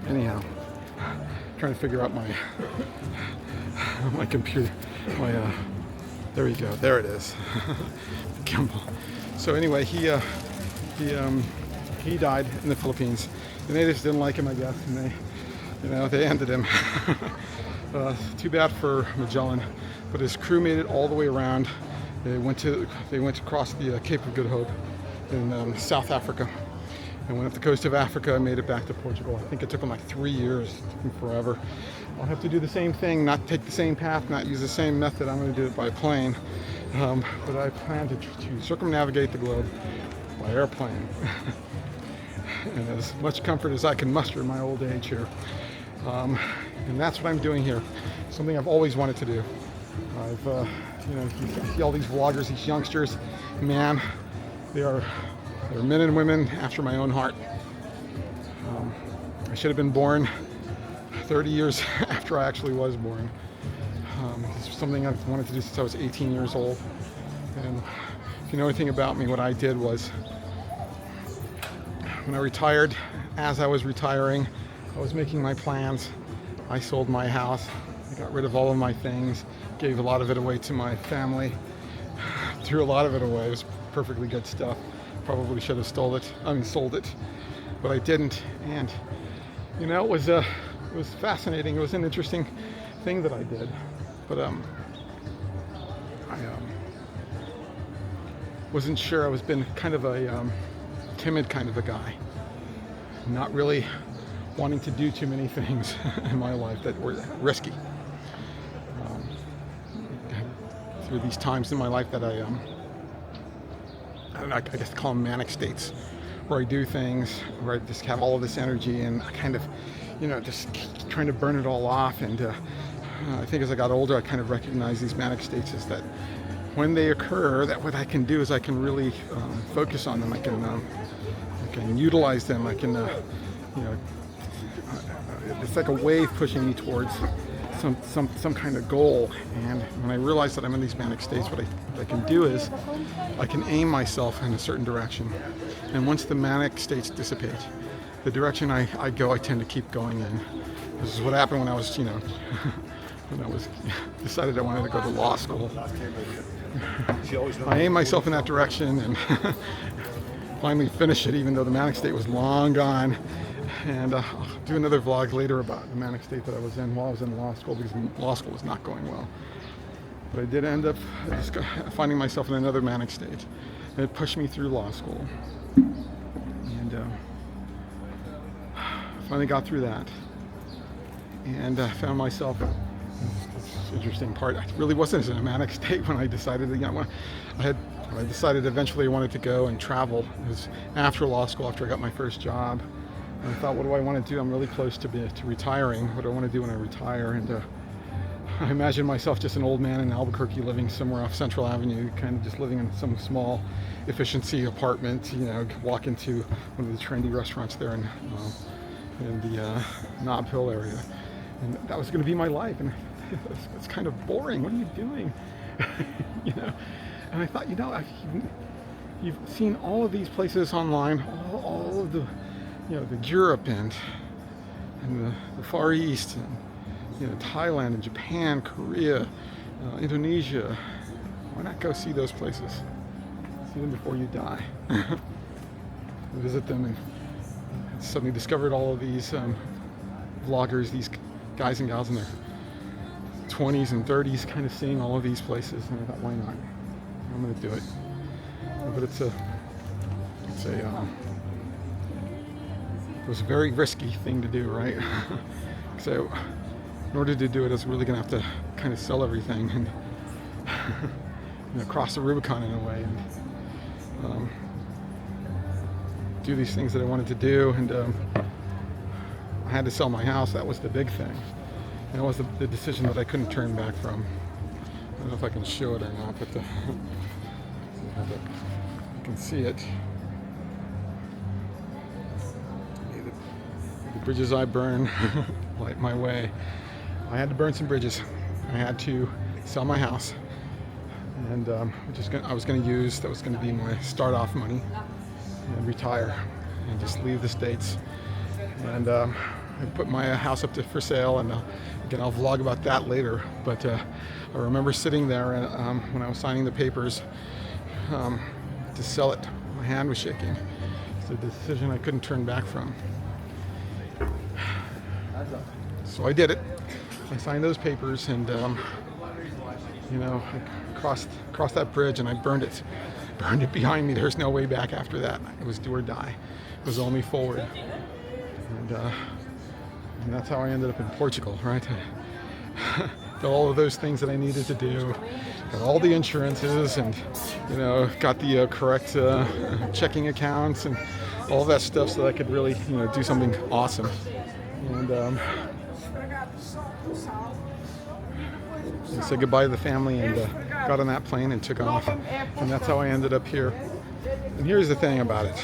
anyhow, trying to figure out my computer, there you go, there it is. Gimbal. So anyway, he died in the Philippines. The natives didn't like him, I guess, and they ended him. Too bad for Magellan, but his crew made it all the way around. They went across the Cape of Good Hope in South Africa, I went up the coast of Africa, made it back to Portugal. I think it took them like 3 years. It took them forever. I'll have to do the same thing, not take the same path, not use the same method. I'm going to do it by plane. But I plan to circumnavigate the globe by airplane. And as much comfort as I can muster in my old age here. And that's what I'm doing here. Something I've always wanted to do. You see all these vloggers, these youngsters, man, they're men and women after my own heart. I should have been born 30 years after I actually was born. It's something I've wanted to do since I was 18 years old. And if you know anything about me, what I did was, when I retired, as I was retiring, I was making my plans. I sold my house. I got rid of all of my things, gave a lot of it away to my family, threw a lot of it away. It was perfectly good stuff. Probably should have sold it, but I didn't. And it was fascinating. It was an interesting thing that I did. But I wasn't sure. I was been kind of a timid kind of a guy, not really wanting to do too many things in my life that were risky. Through these times in my life that I don't know, I guess call them manic states, where I do things, where I just have all of this energy and I kind of, just trying to burn it all off. And I think as I got older, I kind of recognized these manic states as that when they occur, that what I can do is I can really focus on them. I can utilize them. I can, it's like a wave pushing me towards some kind of goal. And when I realize that I'm in these manic states, what I can do is I can aim myself in a certain direction. And once the manic states dissipate, the direction I go, I tend to keep going in. This is what happened when I was, when I was decided I wanted to go to law school. I aimed myself in that direction and finally finished it, even though the manic state was long gone. And I'll do another vlog later about the manic state that I was in while I was in law school, because law school was not going well. But I did end up just finding myself in another manic state. And it pushed me through law school. And finally got through that. And found myself, this interesting part, I really wasn't in a manic state when I decided that, I decided eventually I wanted to go and travel. It was after law school, after I got my first job. And I thought, what do I want to do? I'm really close to retiring. What do I want to do when I retire? And I imagined myself just an old man in Albuquerque living somewhere off Central Avenue, kind of just living in some small efficiency apartment, walk into one of the trendy restaurants there in the Nob Hill area. And that was going to be my life. And it's kind of boring. What are you doing? And I thought, you've seen all of these places online, all of the, the Europe and the Far East, and Thailand and Japan, Korea, Indonesia. Why not go see those places? See them before you die. Visit them, and suddenly discovered all of these vloggers, these guys and gals in their 20s and 30s, kind of seeing all of these places, and I thought, why not? I'm going to do it. But it was a very risky thing to do, right? So in order to do it, I was really going to have to kind of sell everything and cross the Rubicon in a way, and do these things that I wanted to do. And I had to sell my house. That was the big thing. And it was the decision that I couldn't turn back from. I don't know if I can show it or not, but you can see it. The bridges I burn light my way. I had to burn some bridges. I had to sell my house, and I was going to use, that was going to be my start-off money, and retire and just leave the States. And I put my house up for sale, and again, I'll vlog about that later. But I remember sitting there when I was signing the papers to sell it. My hand was shaking. It's a decision I couldn't turn back from. So I did it. I signed those papers, and I crossed that bridge, and I burned it. burned it behind me. There's no way back after that. It was do or die. It was only forward. And that's how I ended up in Portugal, right? Did all of those things that I needed to do. Got all the insurances, and got the correct checking accounts and all that stuff, so that I could really do something awesome. And said goodbye to the family, and got on that plane and took off. And that's how I ended up here. And here's the thing about it.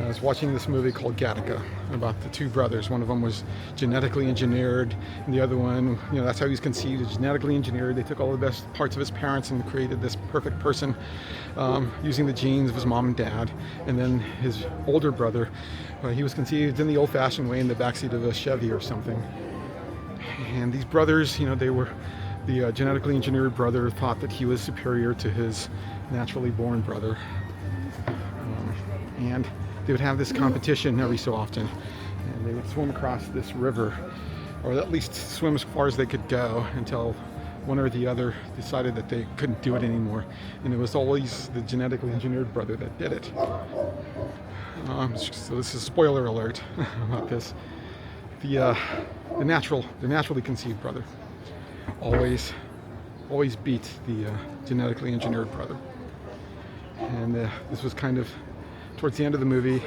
I was watching this movie called Gattaca about the two brothers. One of them was genetically engineered, and the other one, that's how he was conceived, genetically engineered. They took all the best parts of his parents and created this perfect person using the genes of his mom and dad. And then his older brother, he was conceived in the old-fashioned way in the backseat of a Chevy or something. And these brothers, they were, the genetically engineered brother thought that he was superior to his naturally born brother. And they would have this competition every so often, and they would swim across this river, or at least swim as far as they could go, until one or the other decided that they couldn't do it anymore. And it was always the genetically engineered brother that did it. So this is spoiler alert about this. The naturally conceived brother always beat the genetically engineered brother. And this was kind of towards the end of the movie.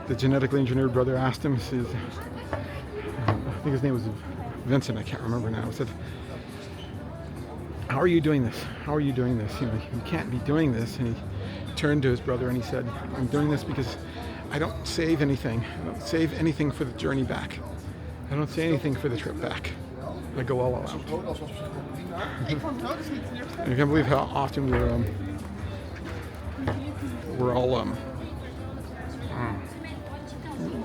The genetically engineered brother asked him, says, I think his name was Vincent, I can't remember now. He said, how are you doing this? How are you doing this? You can't be doing this. And he turned to his brother and he said, I'm doing this because I don't save anything. I don't save anything for the journey back. I don't save anything for the trip back. I go all out. And I can't believe how often we're all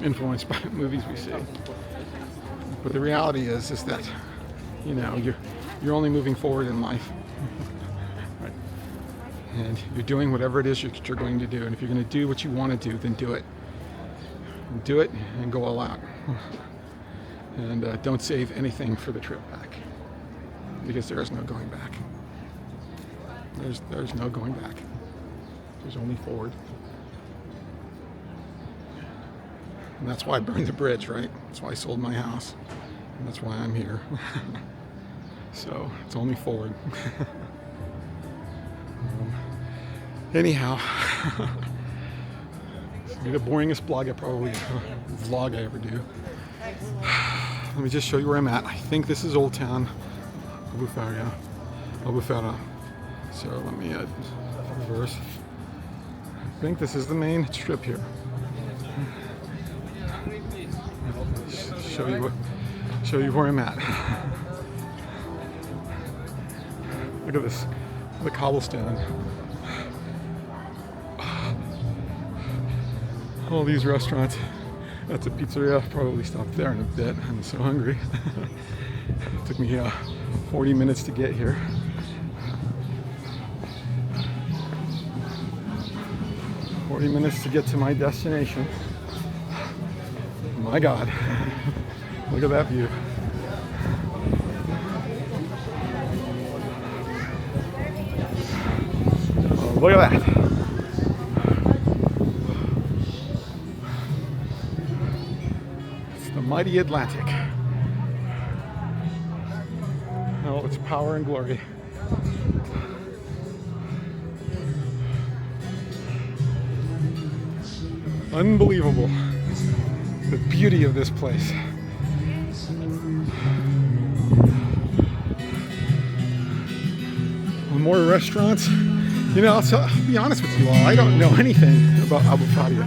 influenced by movies we see. But the reality is that you're only moving forward in life. Right? And you're doing whatever it is you're going to do. And if you're going to do what you want to do, then do it. Do it and go all out. And don't save anything for the trip back, because there is no going back. There's no going back. There's only forward. And that's why I burned the bridge, right? That's why I sold my house. And that's why I'm here. So it's only forward. Anyhow, the boringest vlog I ever do. Let me just show you where I'm at. I think this is Old Town, Albufeira. So let me reverse. I think this is the main strip here. Show you where I'm at. Look at this, the cobblestone. All these restaurants. That's a pizzeria. I'll probably stop there in a bit. I'm so hungry. It took me 40 minutes to get here. Minutes to get to my destination. My God. Look at that view. Oh, look at that. It's the mighty Atlantic. Oh, its power and glory. Unbelievable. The beauty of this place. More restaurants. I'll be honest with you all, I don't know anything about Albufeira.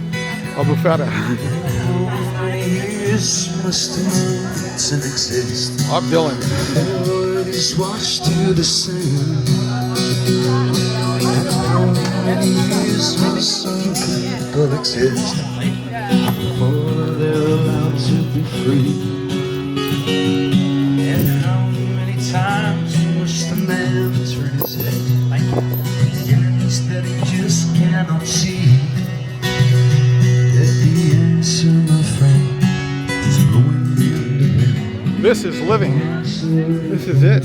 Bob Dylan. Washed to the sand. People exist before they're allowed to be free. And how many times you wish the man turned his head, enemies that he just cannot see. That the answer, my friend, is blowing in the wind. This is living. This is it.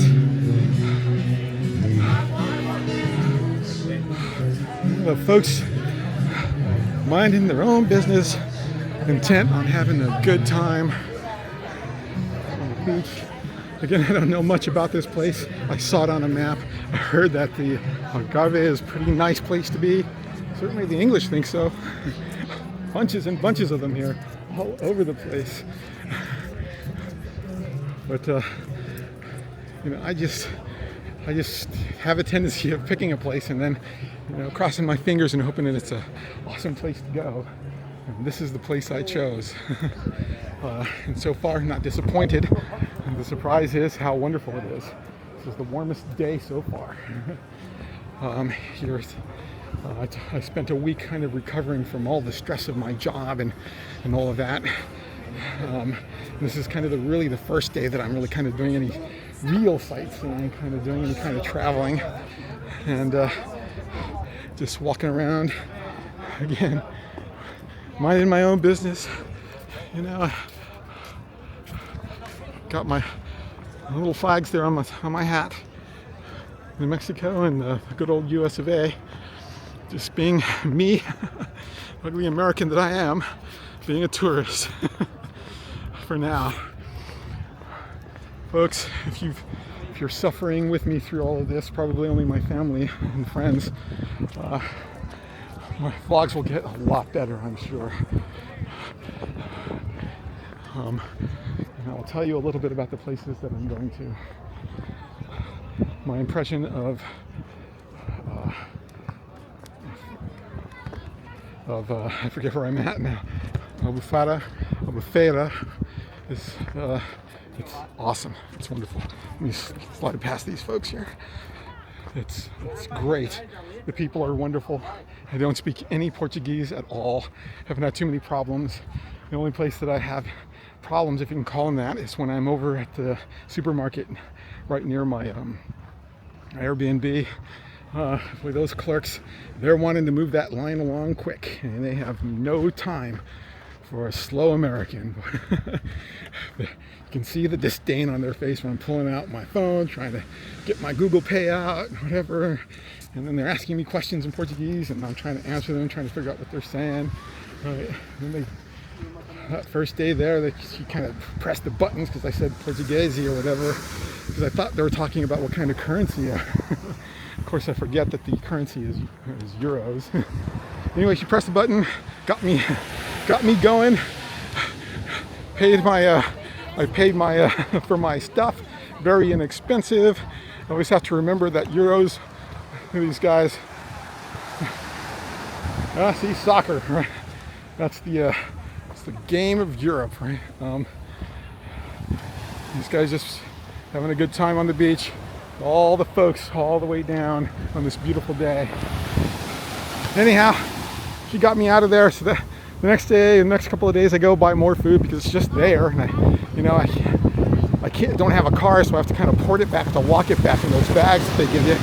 folks minding their own business, intent on having a good time on the beach. Again, I don't know much about this place. I saw it on a map. I heard that the Algarve is a pretty nice place to be. Certainly the English think so. Bunches and bunches of them here, all over the place. But you know, I just have a tendency of picking a place and then, you know, crossing my fingers and hoping that it's an awesome place to go. And this is the place I chose. And so far, not disappointed. And the surprise is how wonderful it is. This is the warmest day so far. I spent a week kind of recovering from all the stress of my job and all of that. This is kind of really the first day that I'm really kind of doing any real sightseeing, kind of doing any kind of traveling, and just walking around again, minding my own business. You know, got my little flags there on my hat, New Mexico and the good old US of A. Just being me, ugly American that I am, being a tourist for now. Folks, if you're suffering with me through all of this, probably only my family and friends, my vlogs will get a lot better, I'm sure. And I'll tell you a little bit about the places that I'm going to. My impression of I forget where I'm at now. Albufeira is it's awesome. It's wonderful. Let me slide past these folks here. It's great. The people are wonderful. I don't speak any Portuguese at all. Haven't had too many problems. The only place that I have problems, if you can call them that, is when I'm over at the supermarket right near my Airbnb. With those clerks, they're wanting to move that line along quick, and they have no time for a slow American. You can see the disdain on their face when I'm pulling out my phone, trying to get my Google Pay out, whatever, and then they're asking me questions in Portuguese, and I'm trying to answer them, trying to figure out what they're saying. Right. And that first day there, she kind of pressed the buttons because I said Portuguese or whatever, because I thought they were talking about what kind of currency. Of course, I forget that the currency is euros. Anyway, she pressed the button, got me going. I paid my for my stuff. Very inexpensive. I always have to remember that euros. These guys. See, soccer, right? That's the game of Europe, right? These guys just having a good time on the beach. All the folks all the way down on this beautiful day. Anyhow, she got me out of there. So the next day, the next couple of days, I go buy more food because it's just there, and I don't have a car, so I have to kind of port it back to walk it back in those bags that they give you.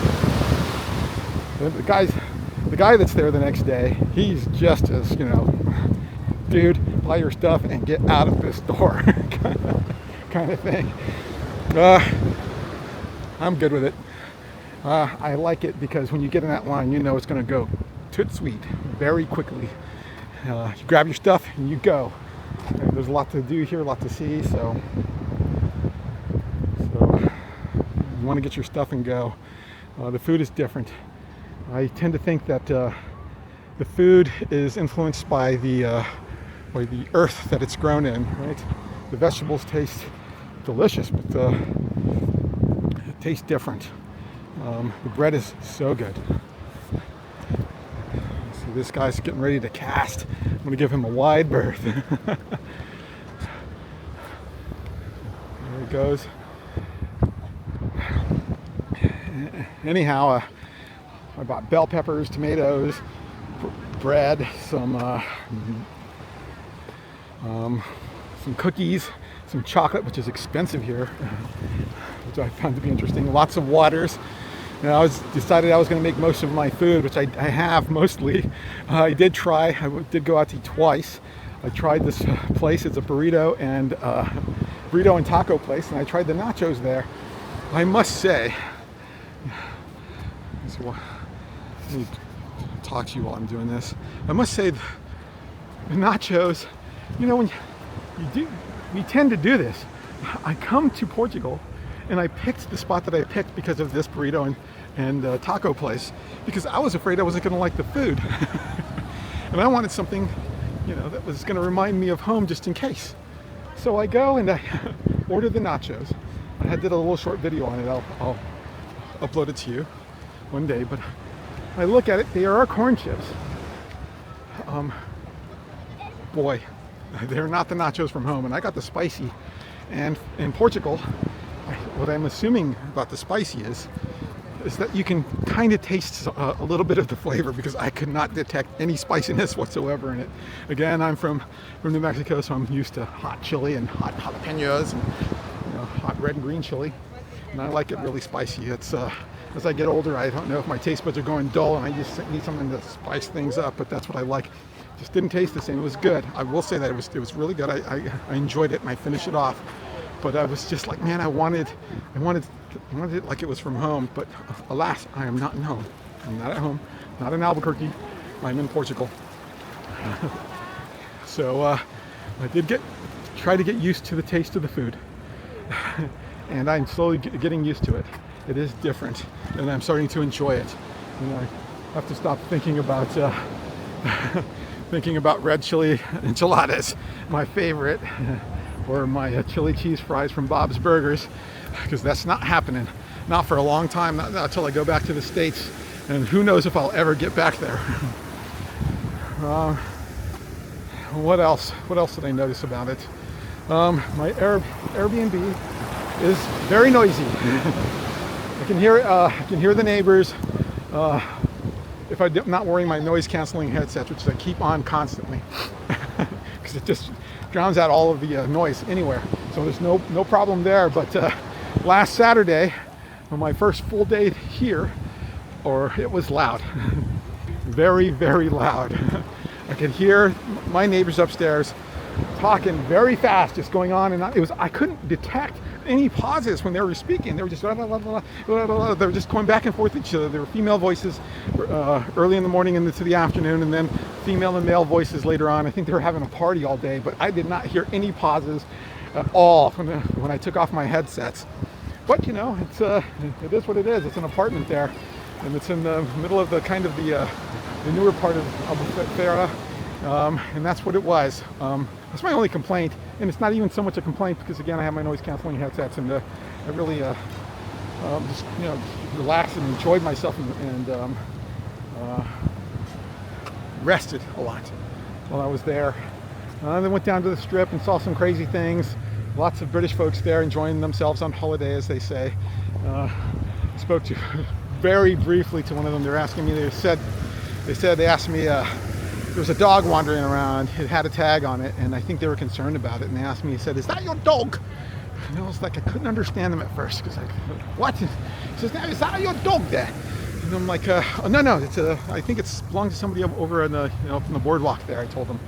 The guy that's there the next day, he's just as, you know, dude, buy your stuff and get out of this store kind of thing. I'm good with it. I like it because when you get in that line, you know it's going to go toot sweet very quickly. You grab your stuff and you go. And there's a lot to do here, a lot to see, so you want to get your stuff and go. The food is different. I tend to think that the food is influenced by the earth that it's grown in, right? The vegetables taste delicious, but it tastes different. The bread is so good. See, this guy's getting ready to cast. I'm going to give him a wide berth. There he goes. Anyhow, I bought bell peppers, tomatoes, bread, some cookies, some chocolate, which is expensive here, which I found to be interesting. Lots of waters. And I decided I was going to make most of my food, which I have mostly. I did go out to eat twice. I tried this place. It's a burrito and taco place, and I tried the nachos there. I must say, let me talk to you while I'm doing this. I must say, the nachos, you know, when we tend to do this. I come to Portugal and I picked the spot that I picked because of this burrito and taco place, because I was afraid I wasn't going to like the food. And I wanted something, you know, that was going to remind me of home just in case. So I go and I order the nachos. I did a little short video on it. I'll upload it to you one day. But I look at it, they are corn chips. Boy, they're not the nachos from home. And I got the spicy. And in Portugal, what I'm assuming about the spicy is that you can kind of taste a little bit of the flavor, because I could not detect any spiciness whatsoever in it. Again, I'm from New Mexico, so I'm used to hot chili and hot jalapenos and, you know, hot red and green chili. And I like it really spicy. It's as I get older, I don't know if my taste buds are going dull and I just need something to spice things up, but that's what I like. Just didn't taste the same. It was good. I will say that it was really good. I enjoyed it and I finished it off. But I was just like, man, I wanted it like it was from home. But alas, I am not in home. I'm not at home. Not in Albuquerque. I'm in Portugal. So I did try to get used to the taste of the food, and I'm slowly getting used to it. It is different, and I'm starting to enjoy it. And I have to stop thinking about red chili enchiladas, my favorite. Or my chili cheese fries from Bob's Burgers, because that's not happening. Not for a long time, not until I go back to the States, and who knows if I'll ever get back there. What else? What else did I notice about it? My Airbnb is very noisy. I can hear the neighbors. If I'm not wearing my noise canceling headset, which I keep on constantly, because it just drowns out all of the noise anywhere. So there's no problem there. But last Saturday, on my first full day here, it was loud. Very, very loud. I could hear my neighbors upstairs talking very fast, just going on, and I couldn't detect any pauses when they were speaking. They were just blah, blah, blah, blah, blah, blah. They were just going back and forth with each other. There were female voices early in the morning and into the afternoon, and then female and male voices later on. I think they were having a party all day, but I did not hear any pauses at all when I took off my headsets. But you know, it is what it is. It's an apartment there, and it's in the middle of the kind of the newer part of Albufeira, and that's what it was. That's my only complaint, and it's not even so much a complaint because again I have my noise canceling headsets, and I really just, you know, relaxed and enjoyed myself and rested a lot while I was there. Then went down to the strip and saw some crazy things. Lots of British folks there enjoying themselves on holiday, as they say. Spoke to very briefly to one of them. They're asking me. They asked me. There was a dog wandering around. It had a tag on it, and I think they were concerned about it. And they asked me. He said, "Is that your dog?" And I was like, I couldn't understand them at first because what? He says, "Is that your dog there?" And I'm like, oh, no. I think it belongs to somebody over in the, you know, from the boardwalk there. I told them.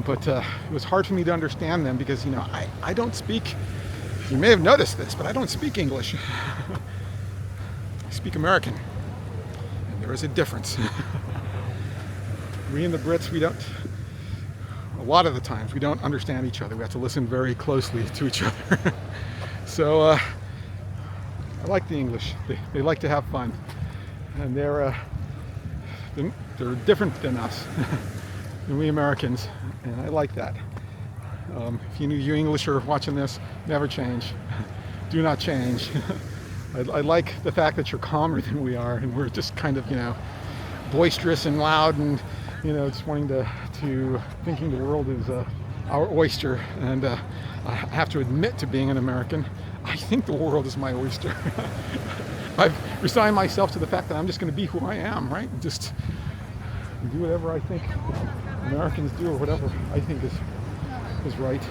But it was hard for me to understand them because, you know, I don't speak, you may have noticed this, but I don't speak English. I speak American, and there is a difference. We and the Brits, a lot of the times, we don't understand each other. We have to listen very closely to each other. So I like the English. They like to have fun, and they're different than us. And we Americans, and I like that. If you English are watching this, never change. Do not change. I like the fact that you're calmer than we are, and we're just kind of, you know, boisterous and loud, and, you know, just wanting to thinking the world is our oyster. And I have to admit to being an American, I think the world is my oyster. I've resigned myself to the fact that I'm just going to be who I am, right? Just do whatever I think Americans do, or whatever I think is right.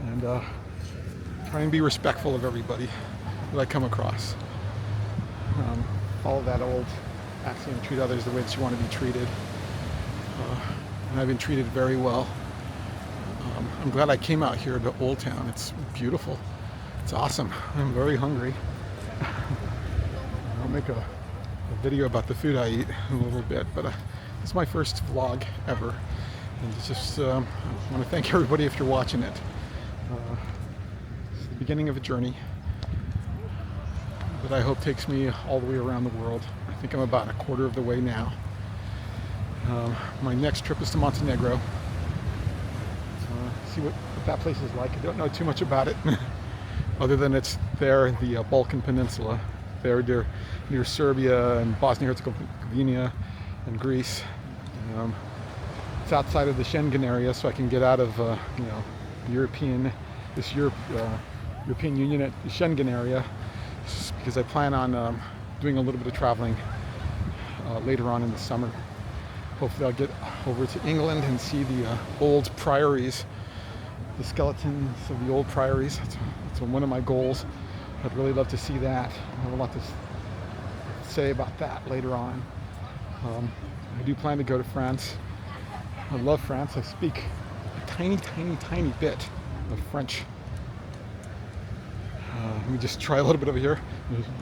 And try and be respectful of everybody that I come across. Follow that old axiom, treat others the way that you want to be treated. And I've been treated very well. I'm glad I came out here to Old Town. It's beautiful. It's awesome. I'm very hungry. make a video about the food I eat in a little bit, but it's my first vlog ever, and it's just I want to thank everybody if you're watching it. It's the beginning of a journey that I hope takes me all the way around the world. I think I'm about a quarter of the way now. My next trip is to Montenegro. See what that place is like. I don't know too much about it, other than it's there, the Balkan Peninsula. There near Serbia and Bosnia-Herzegovina and Greece. It's outside of the Schengen area, so I can get out of European Union, the Schengen area, because I plan on doing a little bit of traveling later on in the summer. Hopefully I'll get over to England and see the old priories, the skeletons of the old priories. It's one of my goals. I'd really love to see that. I have a lot to say about that later on. I do plan to go to France. I love France. I speak a tiny bit of French. Let me just try a little bit over here.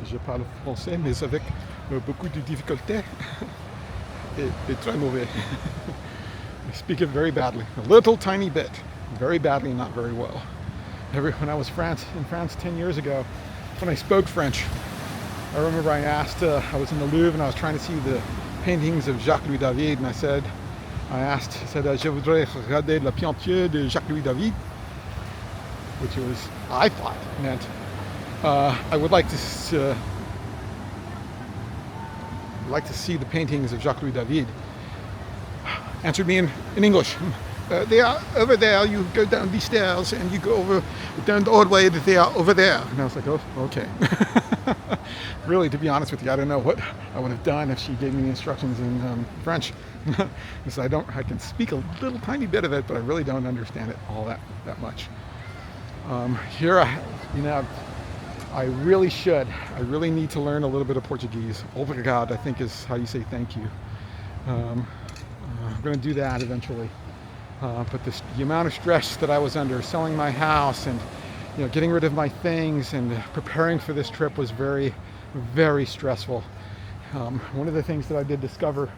Je parle français, mais avec beaucoup de difficultés. Et très mauvais. I speak it very badly. A little tiny bit. Very badly, not very well. When I was in France 10 years ago, when I spoke French, I remember I asked, I was in the Louvre and I was trying to see the paintings of Jacques-Louis David, and I said, je voudrais regarder la peinture de Jacques-Louis David, which was, I thought, meant, I would like to see the paintings of Jacques-Louis David. Answered me in English. They are over there. You go down these stairs and you go down the old way. They are over there. And I was like, oh, okay. Really, to be honest with you, I don't know what I would have done if she gave me the instructions in French. Because I can speak a little tiny bit of it, but I really don't understand it all that much. Here, I really need to learn a little bit of Portuguese. Obrigado, I think, is how you say thank you. I'm going to do that eventually. But the amount of stress that I was under selling my house and getting rid of my things and preparing for this trip was very, very stressful. One of the things that I did discover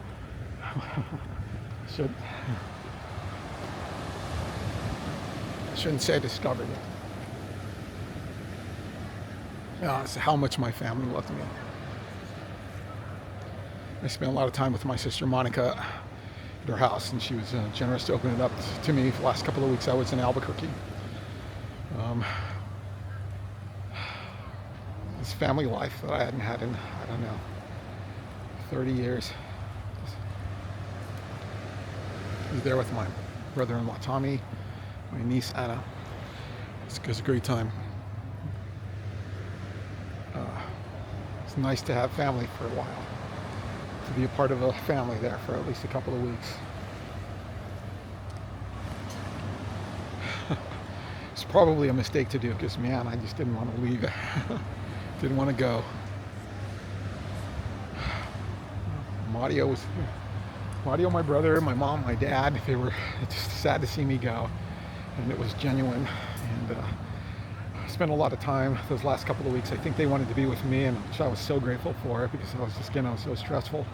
shouldn't say discovered is how much my family loved me. I spent a lot of time with my sister Monica at her house, and she was generous to open it up to me for the last couple of weeks I was in Albuquerque. This family life that I hadn't had in, I don't know, 30 years. I was there with my brother-in-law Tommy, my niece Anna. It was a great time. It's nice to have family for a while, to be a part of a family there for at least a couple of weeks. It's probably a mistake to do because, man, I just didn't want to leave. Didn't want to go. Mario, my brother, my mom, my dad, they were just sad to see me go. And it was genuine. And I spent a lot of time those last couple of weeks. I think they wanted to be with me, and which I was so grateful for, because I was so stressful.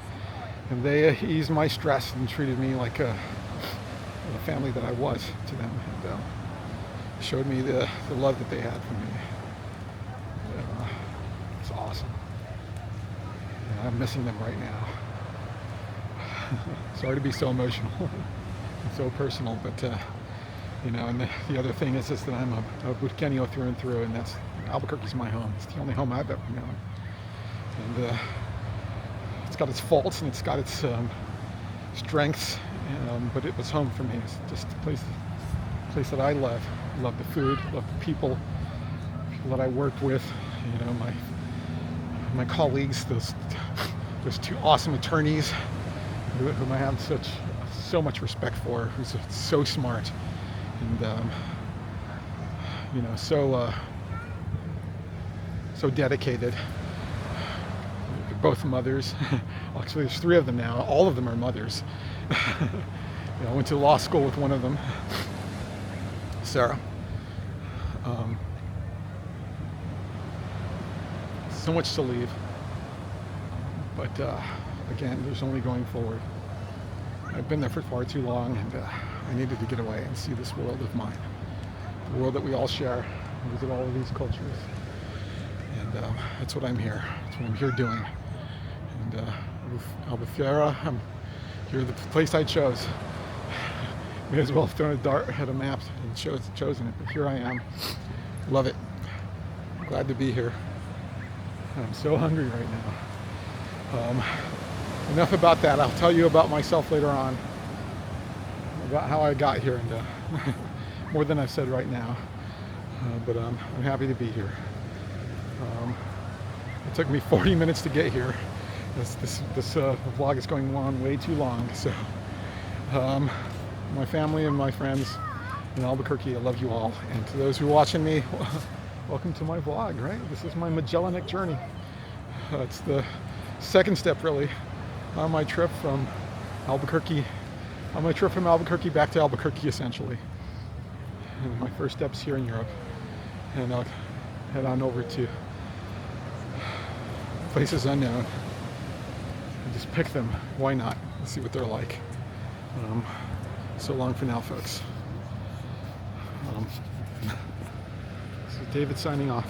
And they eased my stress and treated me like the family that I was to them, and showed me the love that they had for me. It's awesome. And I'm missing them right now. Sorry to be so emotional and so personal, but and the other thing is that I'm a Albuquerqueño through and through, and Albuquerque's my home. It's the only home I've ever known. And it's got its faults and it's got its strengths, but it was home for me. It's just a place that I love. Love the food, love the people that I worked with. My colleagues, those two awesome attorneys whom I have so much respect for, who's so smart and so dedicated. They're both mothers. Actually, there's 3 of them now. All of them are mothers. I went to law school with one of them, Sarah. So much to leave. But again, there's only going forward. I've been there for far too long, and I needed to get away and see this world of mine, the world that we all share, and visit all of these cultures. And that's what I'm here. That's what I'm here doing. And Albufeira, I'm here, the place I chose. May as well have thrown a dart at a map and chosen it, but here I am. Love it. Glad to be here. I'm so hungry right now. Enough about that. I'll tell you about myself later on, about how I got here, and more than I've said right now. But I'm happy to be here. It took me 40 minutes to get here. This vlog is going on way too long. So my family and my friends in Albuquerque, I love you all. And to those who are watching me, welcome to my vlog, right? This is my Magellanic journey. It's the second step, really, on my trip from Albuquerque. On my trip from Albuquerque back to Albuquerque, essentially. And my first steps here in Europe. And I'll head on over to places unknown and just pick them. Why not? Let's see what they're like. So long for now, folks. This is David signing off.